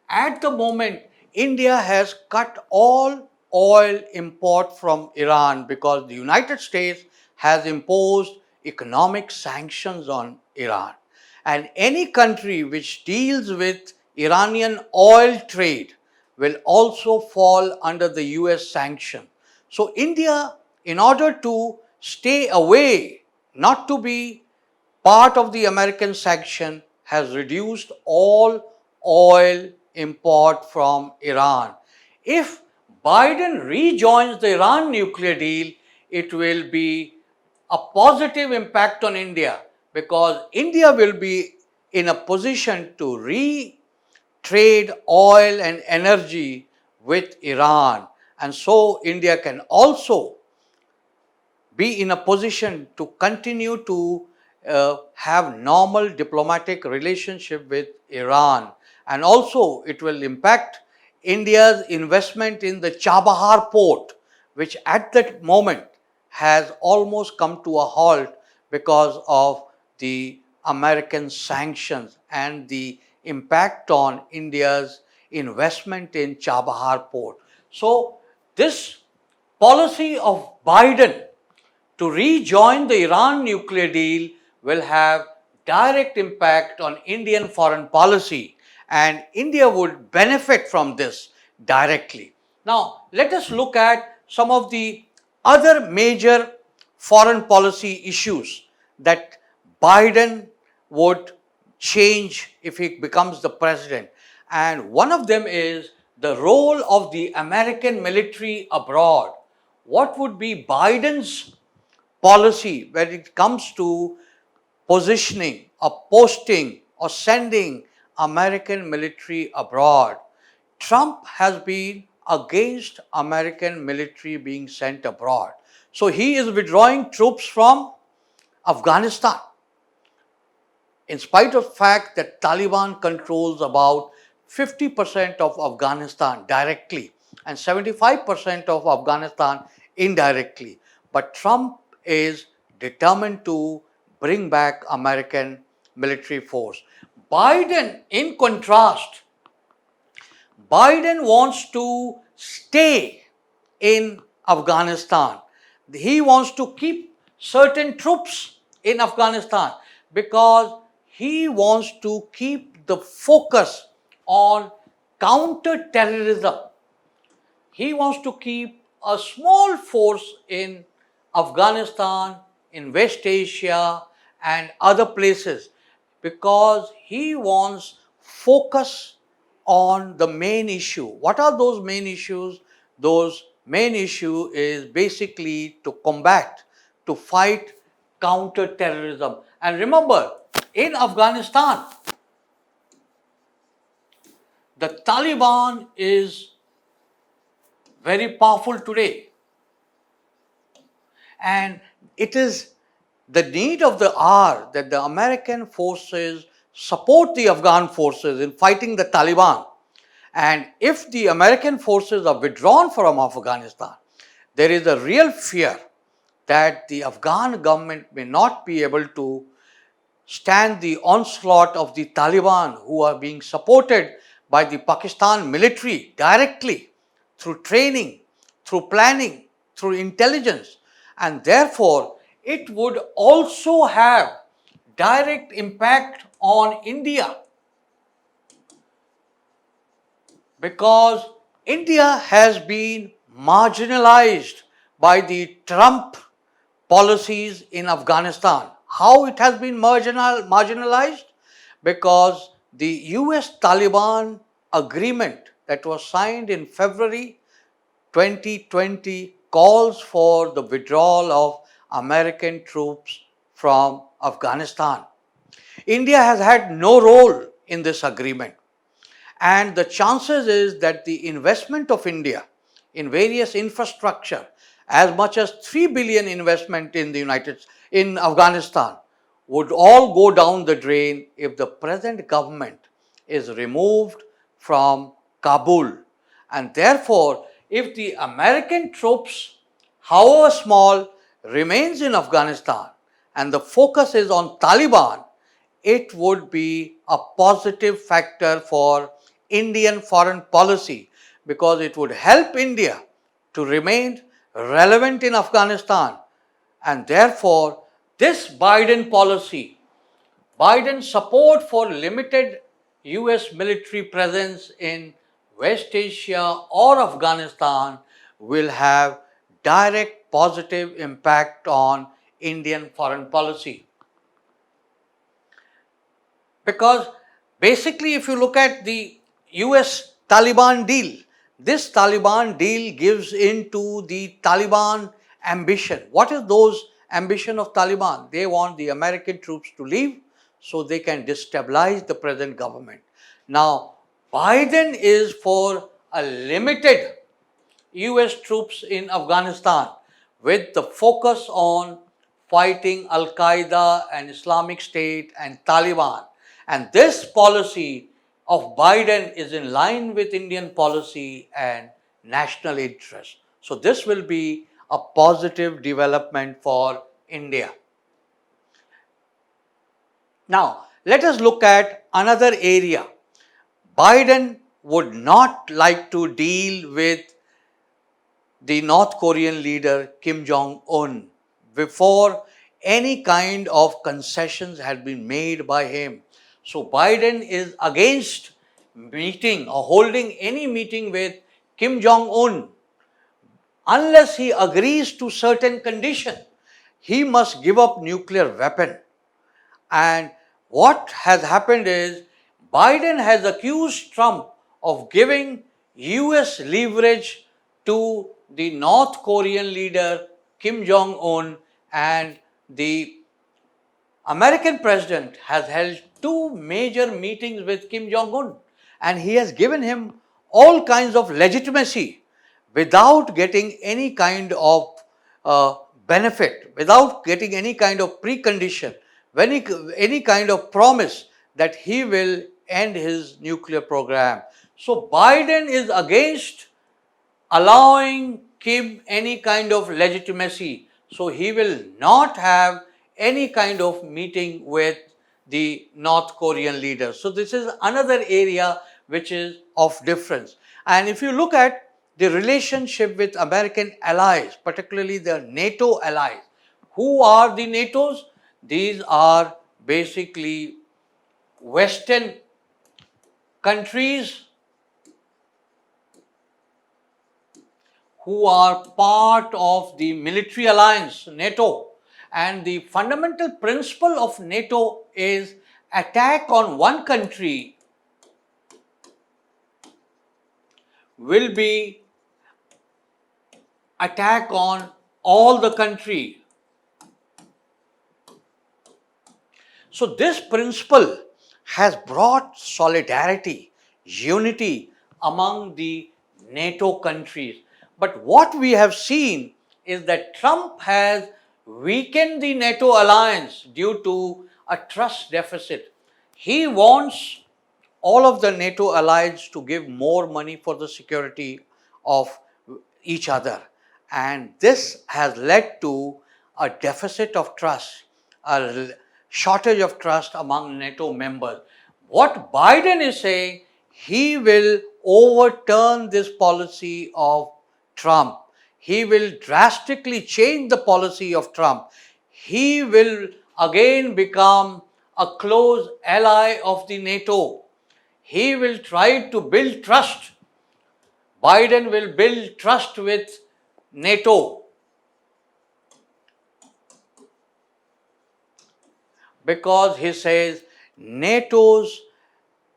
At the moment, India has cut all oil import from Iran because the United States has imposed economic sanctions on Iran. And any country which deals with Iranian oil trade will also fall under the US sanction. So, India, in order to stay away, not to be part of the American sanction, has reduced all oil import from Iran. If Biden rejoins the Iran nuclear deal, it will be a positive impact on India because India will be in a position to trade oil and energy with Iran. And so India can also be in a position to continue to have normal diplomatic relationship with Iran. And also it will impact India's investment in the Chabahar port, which at that moment has almost come to a halt because of the American sanctions and the impact on India's investment in Chabahar port. So this policy of Biden to rejoin the Iran nuclear deal will have direct impact on Indian foreign policy, and India would benefit from this directly. Now, let us look at some of the other major foreign policy issues that Biden would change if he becomes the president. And one of them is the role of the American military abroad. What would be Biden's policy when it comes to positioning or posting or sending American military abroad? Trump has been against American military being sent abroad. So he is withdrawing troops from Afghanistan. In spite of the fact that Taliban controls about 50% of Afghanistan directly and 75% of Afghanistan indirectly. But Trump is determined to bring back American military force. Biden, in contrast, Biden wants to stay in Afghanistan. He wants to keep certain troops in Afghanistan because he wants to keep the focus on counter-terrorism. He wants to keep a small force in Afghanistan, in West Asia, and other places because he wants focus on the main issue. What are those main issues? Those main issue is basically to combat, to fight counter-terrorism. And remember, in Afghanistan, the Taliban is very powerful today. And it is the need of the hour that the American forces support the Afghan forces in fighting the Taliban. And if the American forces are withdrawn from Afghanistan, there is a real fear that the Afghan government may not be able to stand the onslaught of the Taliban, who are being supported by the Pakistan military directly through training, through planning, through intelligence. And therefore, it would also have direct impact on India. because India has been marginalized by the Trump policies in Afghanistan. How it has been marginalized? Because the US Taliban agreement that was signed in February 2020 calls for the withdrawal of American troops from Afghanistan. India has had no role in this agreement, and the chances is that the investment of India in various infrastructure, as much as 3 billion investment in the in Afghanistan, would all go down the drain if the present government is removed from Kabul. And therefore, if the American troops, however small, remains in Afghanistan and the focus is on Taliban, it would be a positive factor for Indian foreign policy, because it would help India to remain relevant in Afghanistan. And therefore, this Biden policy, Biden's support for limited US military presence in West Asia or Afghanistan, will have direct positive impact on Indian foreign policy. Because basically, if you look at the US Taliban deal, this Taliban deal gives into the Taliban ambition. What is those ambition of Taliban? They want the American troops to leave so they can destabilize the present government. Now, Biden is for a limited US troops in Afghanistan with the focus on fighting Al Qaeda and Islamic State and Taliban. And this policy of Biden is in line with Indian policy and national interest. So, this will be a positive development for India. Now, let us look at another area. Biden would not like to deal with the North Korean leader Kim Jong-un before any kind of concessions had been made by him. So Biden is against meeting or holding any meeting with Kim Jong-un unless he agrees to certain conditions. He must give up nuclear weapon. And what has happened is Biden has accused Trump of giving US leverage to the North Korean leader Kim Jong-un, and the American president has held two major meetings with Kim Jong-un, and he has given him all kinds of legitimacy without getting any kind of benefit, without getting any kind of precondition, any kind of promise that he will end his nuclear program. So Biden is against allowing Kim any kind of legitimacy. So he will not have any kind of meeting with the North Korean leader. So this is another area which is of difference. And if you look at the relationship with American allies, particularly the NATO allies, who are the NATOs? These are basically Western countries who are part of the military alliance NATO. And the fundamental principle of NATO is attack on one country will be attack on all the country. So this principle has brought solidarity, unity among the NATO countries. But what we have seen is that Trump has weakened the NATO alliance due to a trust deficit. He wants all of the NATO allies to give more money for the security of each other. And this has led to a deficit of trust, a shortage of trust among NATO members. What Biden is saying, he will overturn this policy of Trump. He will drastically change the policy of Trump. He will again become a close ally of the NATO. He will try to build trust Biden will build trust with NATO because he says NATO's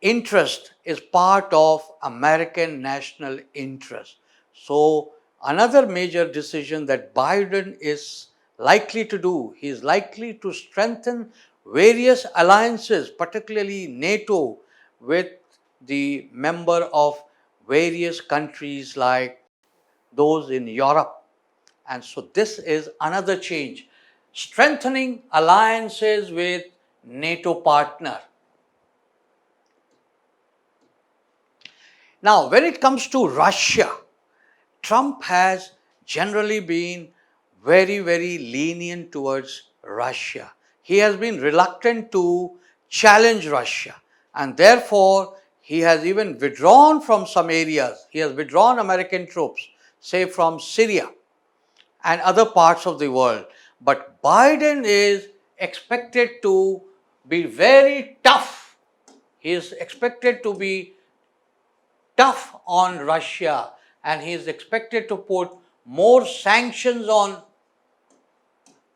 interest is part of American national interest. So, another major decision that Biden is likely to do, he is likely to strengthen various alliances, particularly NATO, with the member of various countries like those in Europe. And so, this is another change, strengthening alliances with NATO partner. Now, when it comes to Russia, Trump has generally been very lenient towards Russia. He has been reluctant to challenge Russia, and therefore he has even withdrawn from some areas. He has withdrawn American troops, say from Syria and other parts of the world. But Biden is expected to be very tough. He is expected to be tough on Russia, and he is expected to put more sanctions on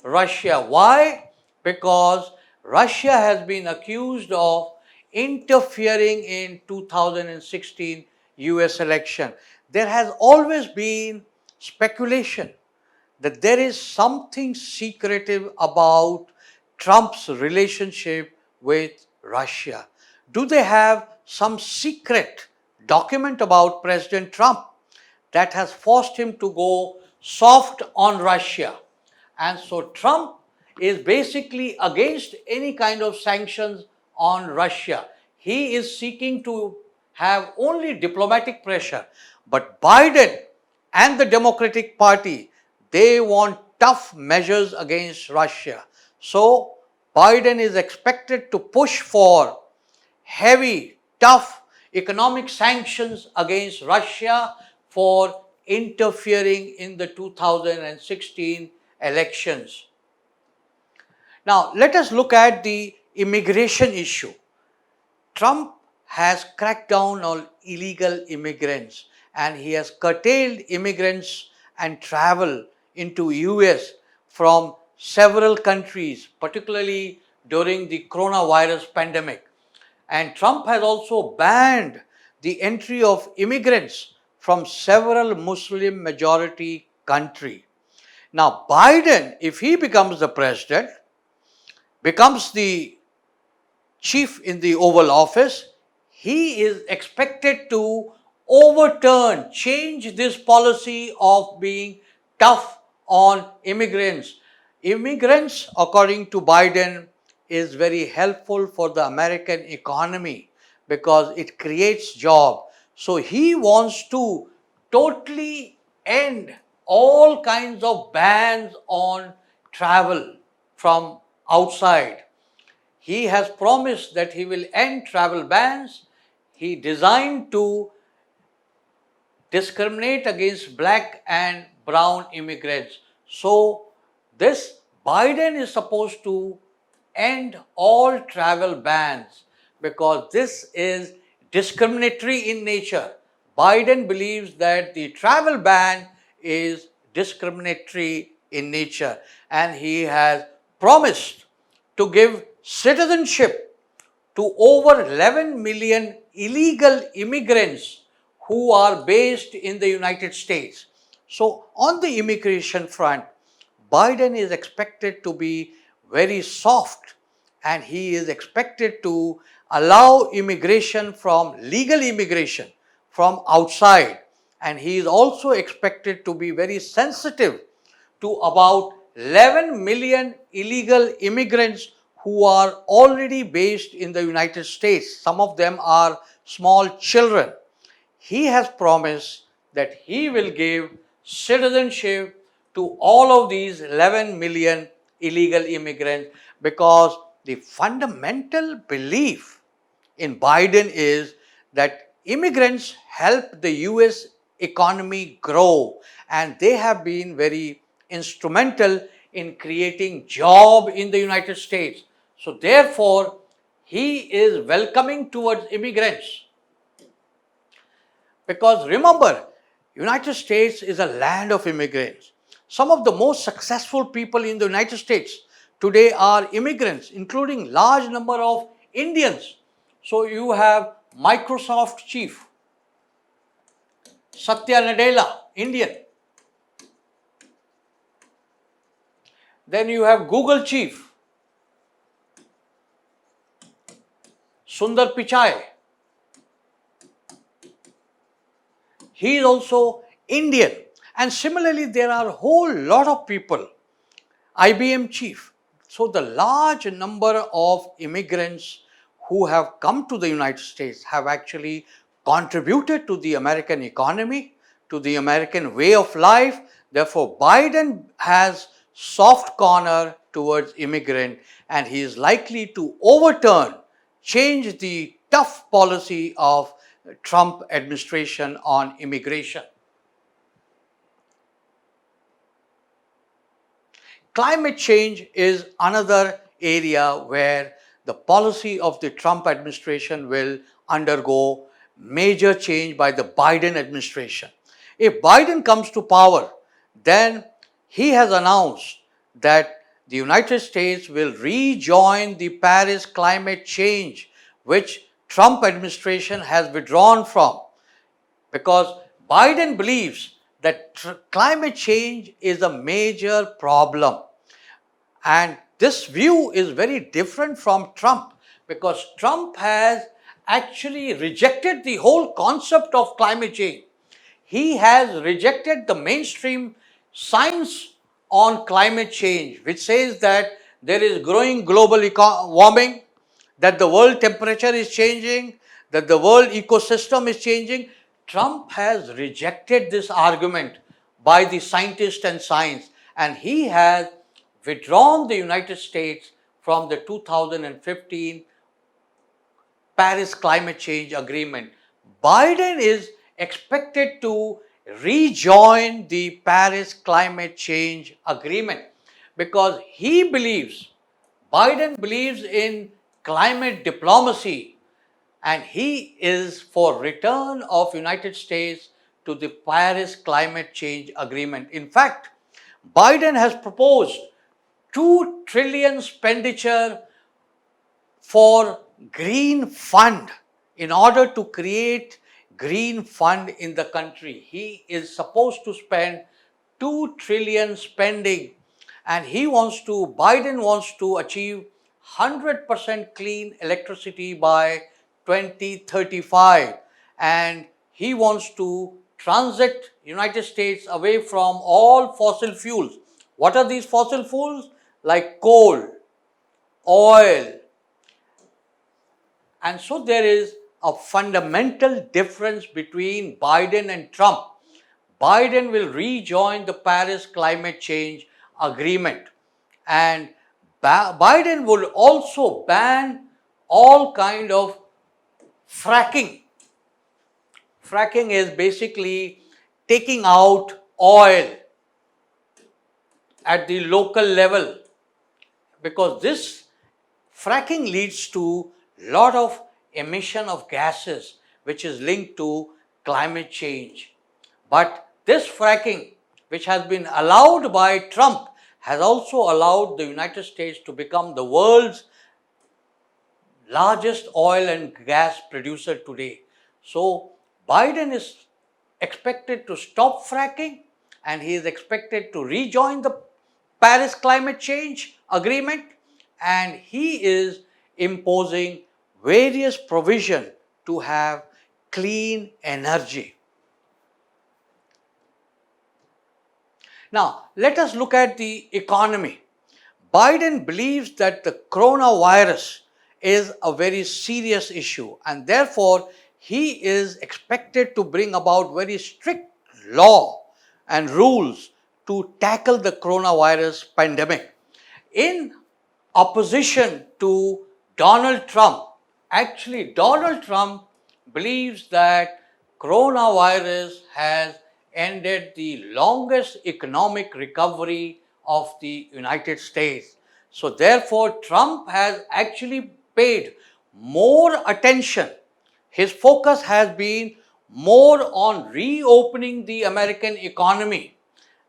Russia. Why? Because Russia has been accused of interfering in 2016 US election. There has always been speculation that there is something secretive about Trump's relationship with Russia. Do they have some secret document about President Trump that has forced him to go soft on Russia? And so Trump is basically against any kind of sanctions on Russia. He is seeking to have only diplomatic pressure. But Biden and the Democratic Party, they want tough measures against Russia. So Biden is expected to push for heavy, tough economic sanctions against Russia for interfering in the 2016 elections. Now, let us look at the immigration issue. Trump has cracked down on illegal immigrants, and he has curtailed immigrants and travel into US from several countries, particularly during the coronavirus pandemic. And Trump has also banned the entry of immigrants from several Muslim majority countries. Now, Biden, if he becomes the president, becomes the chief in the Oval Office, he is expected to overturn, change this policy of being tough on immigrants. Immigrants, according to Biden, is very helpful for the American economy because it creates jobs. So he wants to totally end all kinds of bans on travel from outside. He has promised that he will end travel bans. He designed to discriminate against black and brown immigrants. So, this Biden is supposed to end all travel bans because this is discriminatory in nature. Biden believes that the travel ban is discriminatory in nature, and he has promised to give citizenship to over 11 million illegal immigrants who are based in the United States. So, on the immigration front, Biden is expected to be very soft, and he is expected to allow immigration from legal immigration from outside, and he is also expected to be very sensitive to about 11 million illegal immigrants who are already based in the United States. Some of them are small children. He has promised that he will give citizenship to all of these 11 million illegal immigrants because the fundamental belief in Biden is that immigrants help the US economy grow, and they have been very instrumental in creating job in the United States. So therefore, he is welcoming towards immigrants. Because remember, United States is a land of immigrants. Some of the most successful people in the United States today are immigrants, including large number of Indians. So you have Microsoft chief Satya Nadella, Indian. Then you have Google chief Sundar Pichai. He is also Indian. And similarly, there are a whole lot of people, IBM chief. So the large number of immigrants who have come to the United States have actually contributed to the American economy, to the American way of life. Therefore, Biden has soft corner towards immigrant, and he is likely to overturn, change the tough policy of Trump administration on immigration. Climate change is another area where the policy of the Trump administration will undergo major change by the Biden administration. If Biden comes to power, then he has announced that the United States will rejoin the Paris climate change, which Trump administration has withdrawn from, because Biden believes that climate change is a major problem. And this view is very different from Trump, because Trump has actually rejected the whole concept of climate change. He has rejected the mainstream science on climate change, which says that there is growing global warming, that the world temperature is changing, that the world ecosystem is changing. Trump has rejected this argument by the scientists and science, and he has withdrawn the United States from the 2015 Paris Climate Change Agreement. Biden is expected to rejoin the Paris Climate Change Agreement because Biden believes in climate diplomacy, and he is for return of United States to the Paris Climate Change Agreement. In fact, Biden has proposed 2 trillion expenditure for green fund in order to create green fund in the country. He is supposed to spend 2 trillion spending, and Biden wants to achieve 100% clean electricity by 2035, and he wants to transit United States away from all fossil fuels. What are these fossil fuels? Like coal, oil. And so there is a fundamental difference between Biden and Trump. Biden will rejoin the Paris Climate Change Agreement, and Biden will also ban all kind of fracking. Fracking is basically taking out oil at the local level, because this fracking leads to lot of emission of gases which is linked to climate change. But this fracking, which has been allowed by Trump, has also allowed the United States to become the world's largest oil and gas producer today. So Biden is expected to stop fracking, and he is expected to rejoin the Paris Climate Change Agreement, and he is imposing various provision to have clean energy. Now, let us look at the economy. Biden believes that the coronavirus is a very serious issue, and therefore he is expected to bring about very strict law and rules to tackle the coronavirus pandemic. In opposition to Donald Trump, actually Donald Trump believes that coronavirus has ended the longest economic recovery of the United States. So therefore Trump has actually paid more attention. His focus has been more on reopening the American economy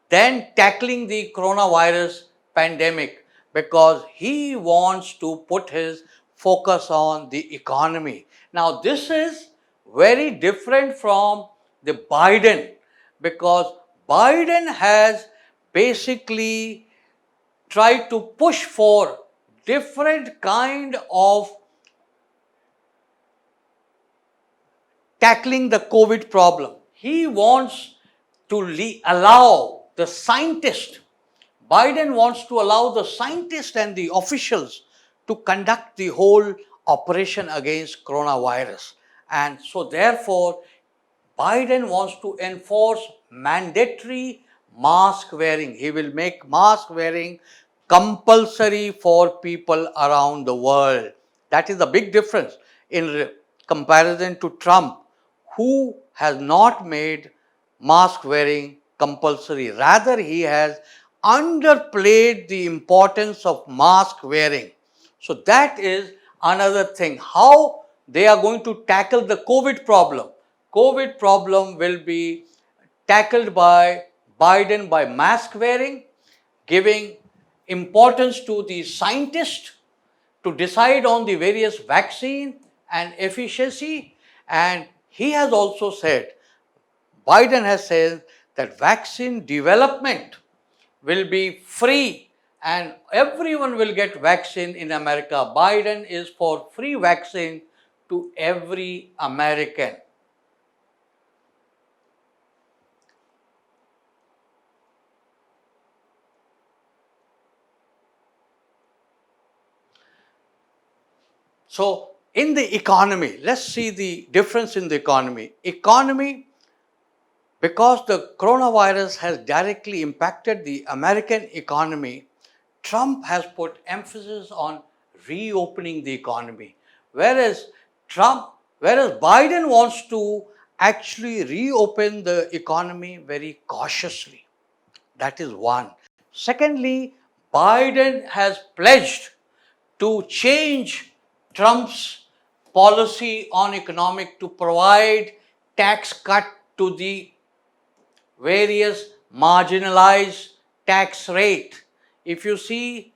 than tackling the coronavirus pandemic, because he wants to put his focus on the economy. Now, this is very different from the Biden, because Biden has basically tried to push for different kind of tackling the COVID problem. He wants to allow the scientists, Biden wants to allow the scientists and the officials to conduct the whole operation against coronavirus. And so, therefore, Biden wants to enforce mandatory mask wearing. He will make mask wearing compulsory for people around the world. That is a big difference in comparison to Trump, who has not made mask wearing compulsory. Rather, he has underplayed the importance of mask wearing. So, that is another thing. How they are going to tackle the COVID problem. COVID problem will be tackled by Biden by mask wearing, giving importance to the scientists to decide on the various vaccine and efficiency. And he has also said, Biden has said that vaccine development will be free and everyone will get vaccine in America. Biden is for free vaccine to every American. So, in the economy, let's see the difference in the economy. Economy, because the coronavirus has directly impacted the American economy, Trump has put emphasis on reopening the economy. Whereas whereas Biden wants to actually reopen the economy very cautiously. That is one. Secondly, Biden has pledged to change Trump's policy on economic to provide tax cut to the various marginalized tax rate. If you see,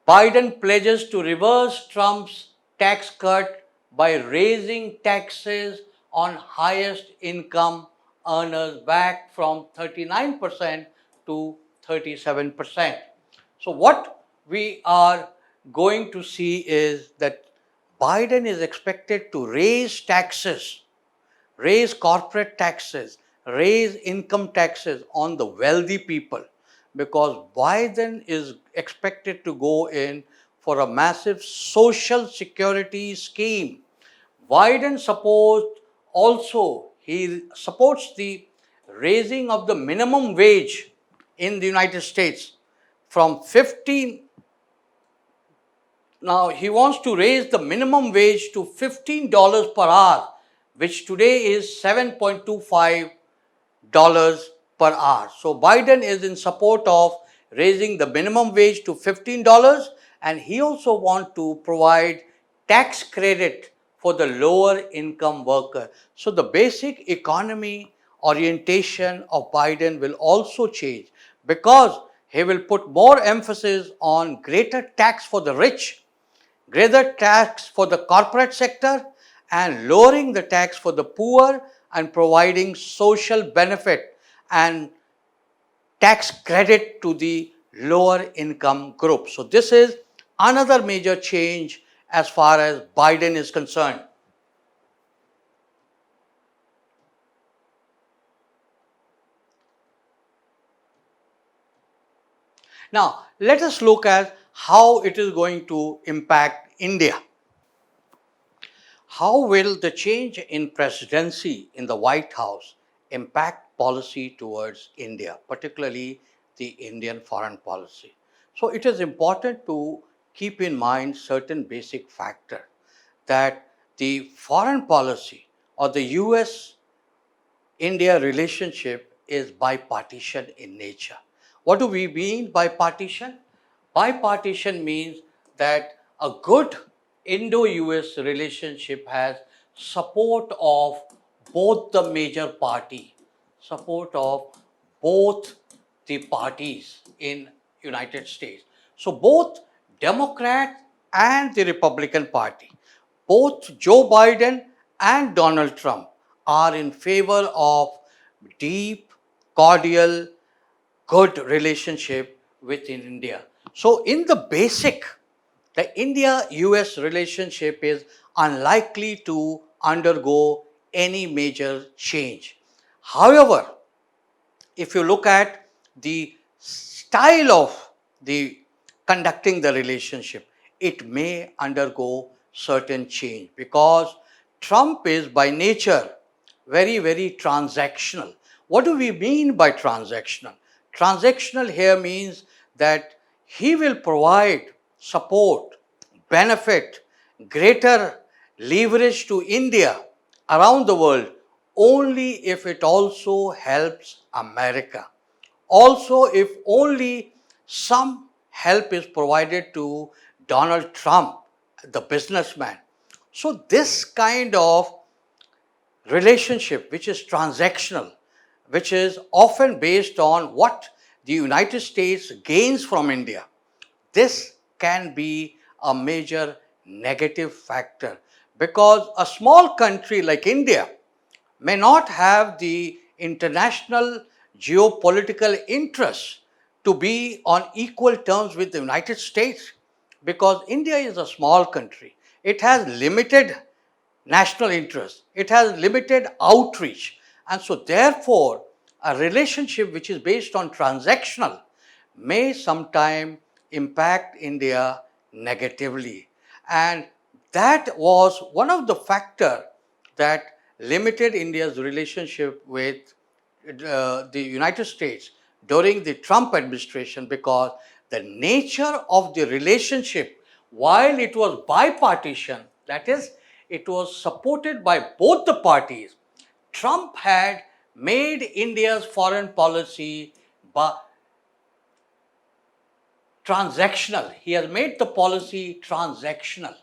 Biden pledges to reverse Trump's tax cut by raising taxes on highest income earners back from 39% to 37%. So, what we are going to see is that Biden is expected to raise taxes, raise corporate taxes, raise income taxes on the wealthy people, because Biden is expected to go in for a massive social security scheme. Biden supports also, he supports the raising of the minimum wage in the United States from 15. Now, he wants to raise the minimum wage to $15 per hour, which today is $7.25 per hour. So, Biden is in support of raising the minimum wage to $15, and he also wants to provide tax credit for the lower income worker. So, the basic economy orientation of Biden will also change, because he will put more emphasis on greater tax for the rich, greater tax for the corporate sector, and lowering the tax for the poor, and providing social benefit and tax credit to the lower income group. So, this is another major change as far as Biden is concerned. Now, let us look at how it is going to impact India. How will the change in presidency in the White House impact policy towards India, particularly the Indian foreign policy? So, it is important to keep in mind certain basic factors, that the foreign policy or the US India relationship is bipartisan in nature. What do we mean by partition? Bipartisan means that a good Indo US relationship has support of both the major party, support of both the parties in United States. So both Democrat and the Republican Party, both Joe Biden and Donald Trump are in favor of deep, cordial, good relationship within India. So in the basic, the India-US relationship is unlikely to undergo any major change. However, if you look at the style of the conducting the relationship, it may undergo certain change because Trump is by nature very transactional. What do we mean by transactional? Transactional here means that he will provide support, benefit, greater leverage to India around the world only if it also helps America. Also, if only some help is provided to Donald Trump, the businessman. So, this kind of relationship, which is transactional, which is often based on what the United States gains from India, this can be a major negative factor because a small country like India may not have the international geopolitical interests to be on equal terms with the United States because India is a small country. It has limited national interest, it has limited outreach, and so therefore a relationship which is based on transactional may sometime impact India negatively. And that was one of the factors that limited India's relationship with the United States during the Trump administration because the nature of the relationship, while it was bipartisan, that is, it was supported by both the parties, Trump had made India's foreign policy transactional. He has made the policy transactional.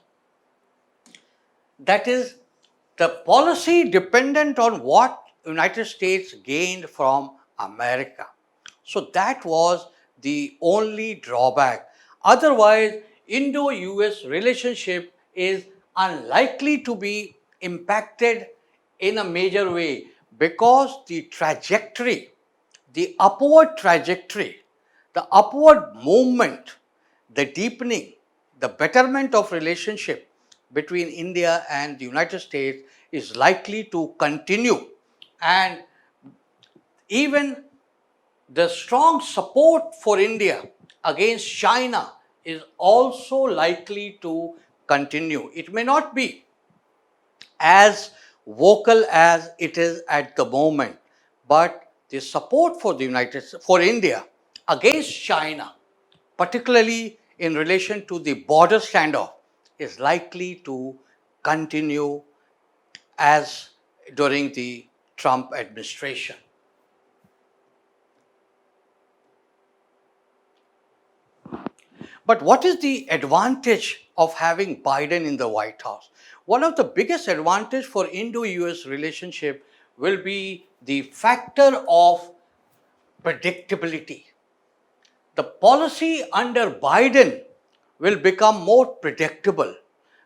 That is, the policy dependent on what United States gained from America. So that was the only drawback. Otherwise, Indo-US relationship is unlikely to be impacted in a major way because the trajectory, the upward trajectory, the upward movement, the deepening, the betterment of relationship between India and the United States is likely to continue. And even the strong support for India against China is also likely to continue. It may not be as vocal as it is at the moment, but the support for for India against China, particularly in relation to the border standoff, is likely to continue as during the Trump administration. But what is the advantage of having Biden in the White House? One of the biggest advantage for Indo-US relationship will be the factor of predictability. The policy under Biden will become more predictable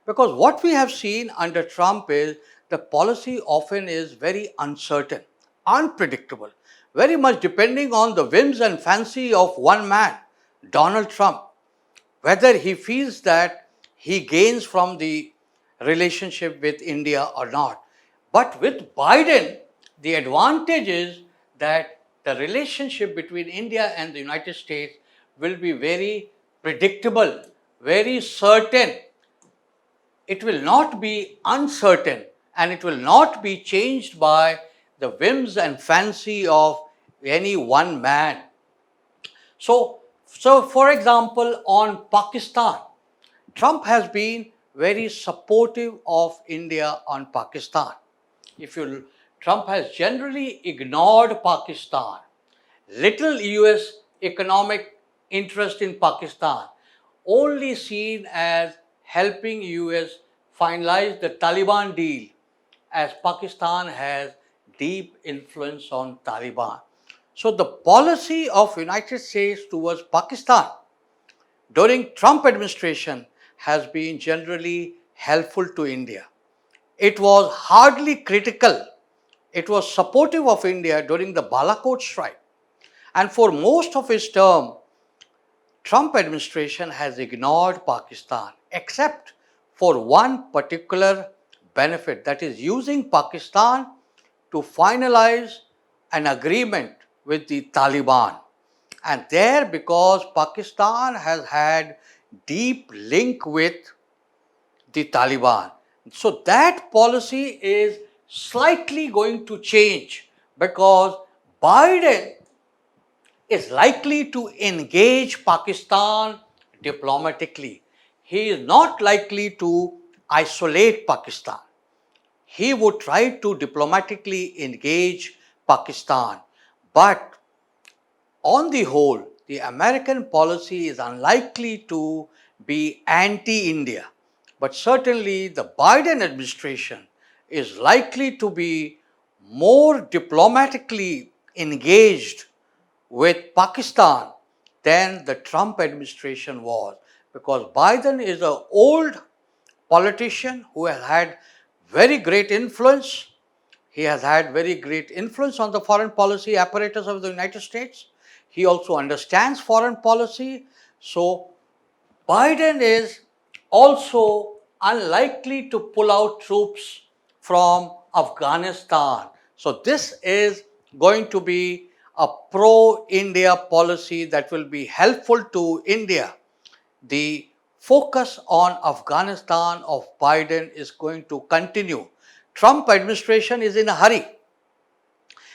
because what we have seen under Trump is the policy often is very uncertain, unpredictable, very much depending on the whims and fancy of one man, Donald Trump, whether he feels that he gains from the relationship with India or not. But with Biden, the advantage is that the relationship between India and the United States will be very predictable, very certain. It will not be uncertain and it will not be changed by the whims and fancy of any one man. So for example, on Pakistan, Trump has been very supportive of India on Pakistan. If you Trump has generally ignored Pakistan, little US economic interest in Pakistan, only seen as helping US finalize the Taliban deal as Pakistan has deep influence on Taliban. So the policy of United States towards Pakistan during Trump administration has been generally helpful to India. It was hardly critical. It was supportive of India during the Balakot strike. And for most of his term, Trump administration has ignored Pakistan except for one particular benefit, that is using Pakistan to finalize an agreement with the Taliban. And there, because Pakistan has had deep link with the Taliban, so that policy is slightly going to change because Biden is likely to engage Pakistan diplomatically. He is not likely to isolate Pakistan. He would try to diplomatically engage Pakistan. But on the whole, the American policy is unlikely to be anti India. But certainly, the Biden administration is likely to be more diplomatically engaged with Pakistan than the Trump administration was, because Biden is an old politician who has had very great influence. He has had very great influence on the foreign policy apparatus of the United States. He also understands foreign policy. So Biden is also unlikely to pull out troops from Afghanistan. So this is going to be a pro-India policy that will be helpful to India. The focus on Afghanistan of Biden is going to continue. Trump administration is in a hurry.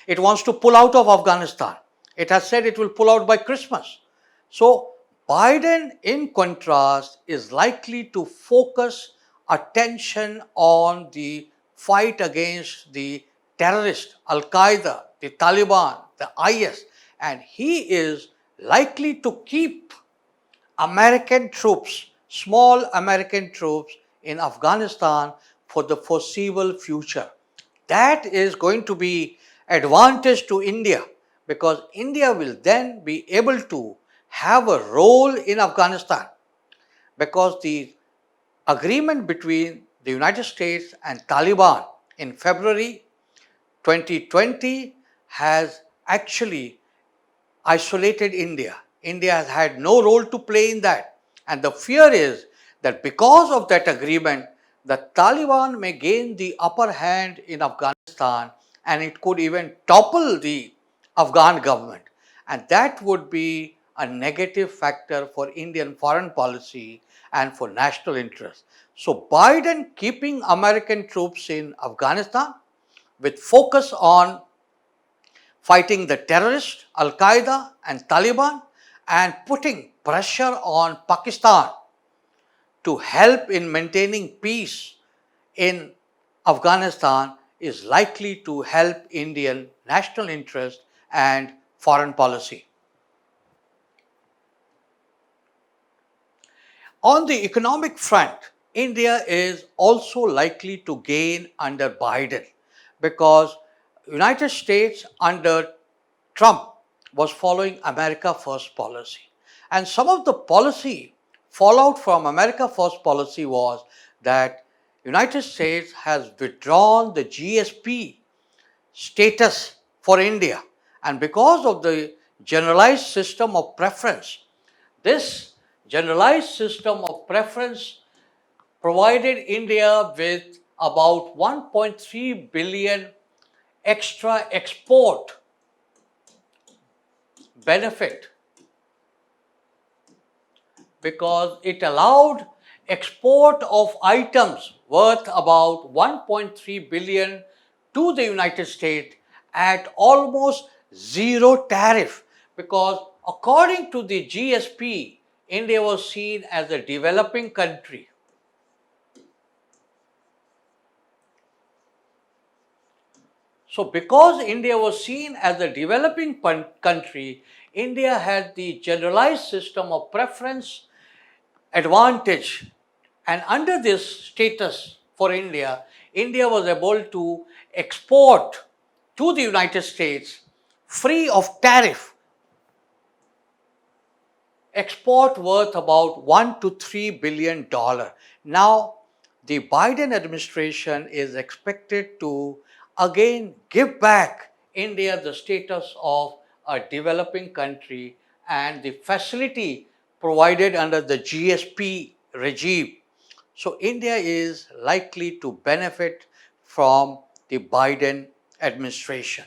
It wants to pull out of Afghanistan. It has said it will pull out by Christmas. So Biden, in contrast, is likely to focus attention on the fight against the terrorists, Al Qaeda, the Taliban, the IS, and he is likely to keep American troops, small American troops in Afghanistan for the foreseeable future. That is going to be advantage to India because India will then be able to have a role in Afghanistan because the agreement between the United States and Taliban in February 2020 has actually isolated India. India has had no role to play in that. And the fear is that because of that agreement, the Taliban may gain the upper hand in Afghanistan and it could even topple the Afghan government. And that would be a negative factor for Indian foreign policy and for national interest. So Biden keeping American troops in Afghanistan with focus on fighting the terrorists, Al Qaeda and Taliban, and putting pressure on Pakistan to help in maintaining peace in Afghanistan is likely to help Indian national interest and foreign policy. On the economic front, India is also likely to gain under Biden because United States under Trump was following America First policy. And some of the policy fallout from America First policy was that United States has withdrawn the GSP status for India. And because of the generalized system of preference, this generalized system of preference provided India with about 1.3 billion extra export benefit because it allowed export of items worth about 1.3 billion to the United States at almost zero tariff because according to the GSP, India was seen as a developing country. So because India was seen as a developing country, India had the generalized system of preference advantage. And under this status for India, India was able to export to the United States free of tariff export worth about 1 to 3 billion dollar. Now the Biden administration is expected to again give back India the status of a developing country and the facility provided under the GSP regime. So India is likely to benefit from the Biden administration.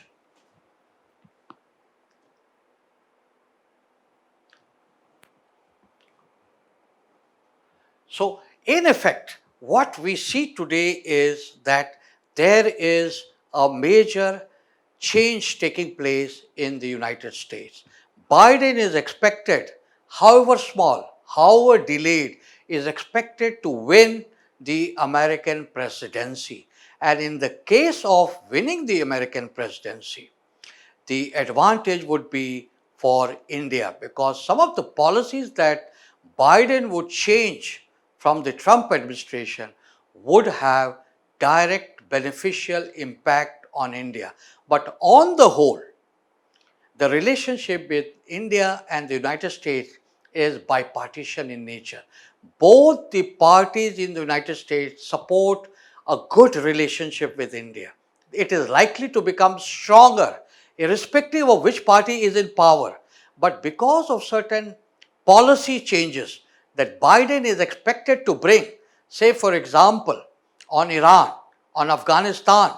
So, in effect, what we see today is that there is a major change taking place in the United States. Biden is expected, however small, however delayed, is expected to win the American presidency. And in the case of winning the American presidency, the advantage would be for India because some of the policies that Biden would change from the Trump administration would have direct beneficial impact on India. But on the whole, the relationship with India and the United States is bipartisan in nature. Both the parties in the United States support a good relationship with India. It is likely to become stronger, irrespective of which party is in power. But because of certain policy changes that Biden is expected to bring, say, for example, on Iran, on Afghanistan,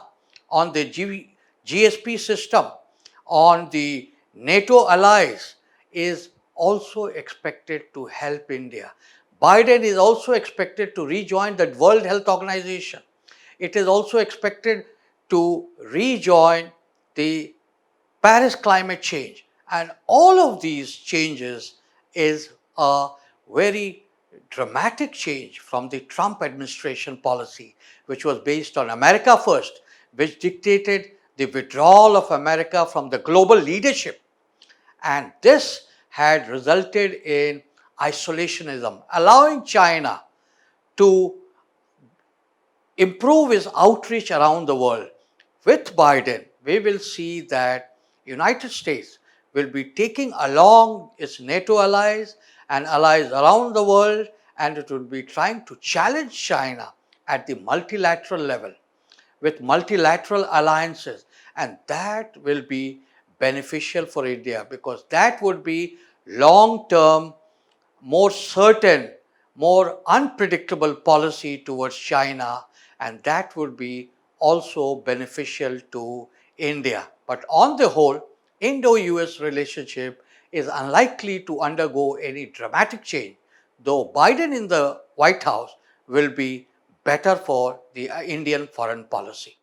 on the GSP system, on the NATO allies, is also expected to help India. Biden is also expected to rejoin the World Health Organization. It is also expected to rejoin the Paris climate change. And all of these changes is a very dramatic change from the Trump administration policy, which was based on America first, which dictated the withdrawal of America from the global leadership. And this had resulted in isolationism, allowing China to improve its outreach around the world. With Biden, we will see that United States will be taking along its NATO allies and allies around the world, and it will be trying to challenge China at the multilateral level with multilateral alliances, and that will be beneficial for India because that would be long term, more certain, more unpredictable policy towards China, and that would be also beneficial to India. But on the whole, Indo US relationship is unlikely to undergo any dramatic change, though Biden in the White House will be better for the Indian foreign policy.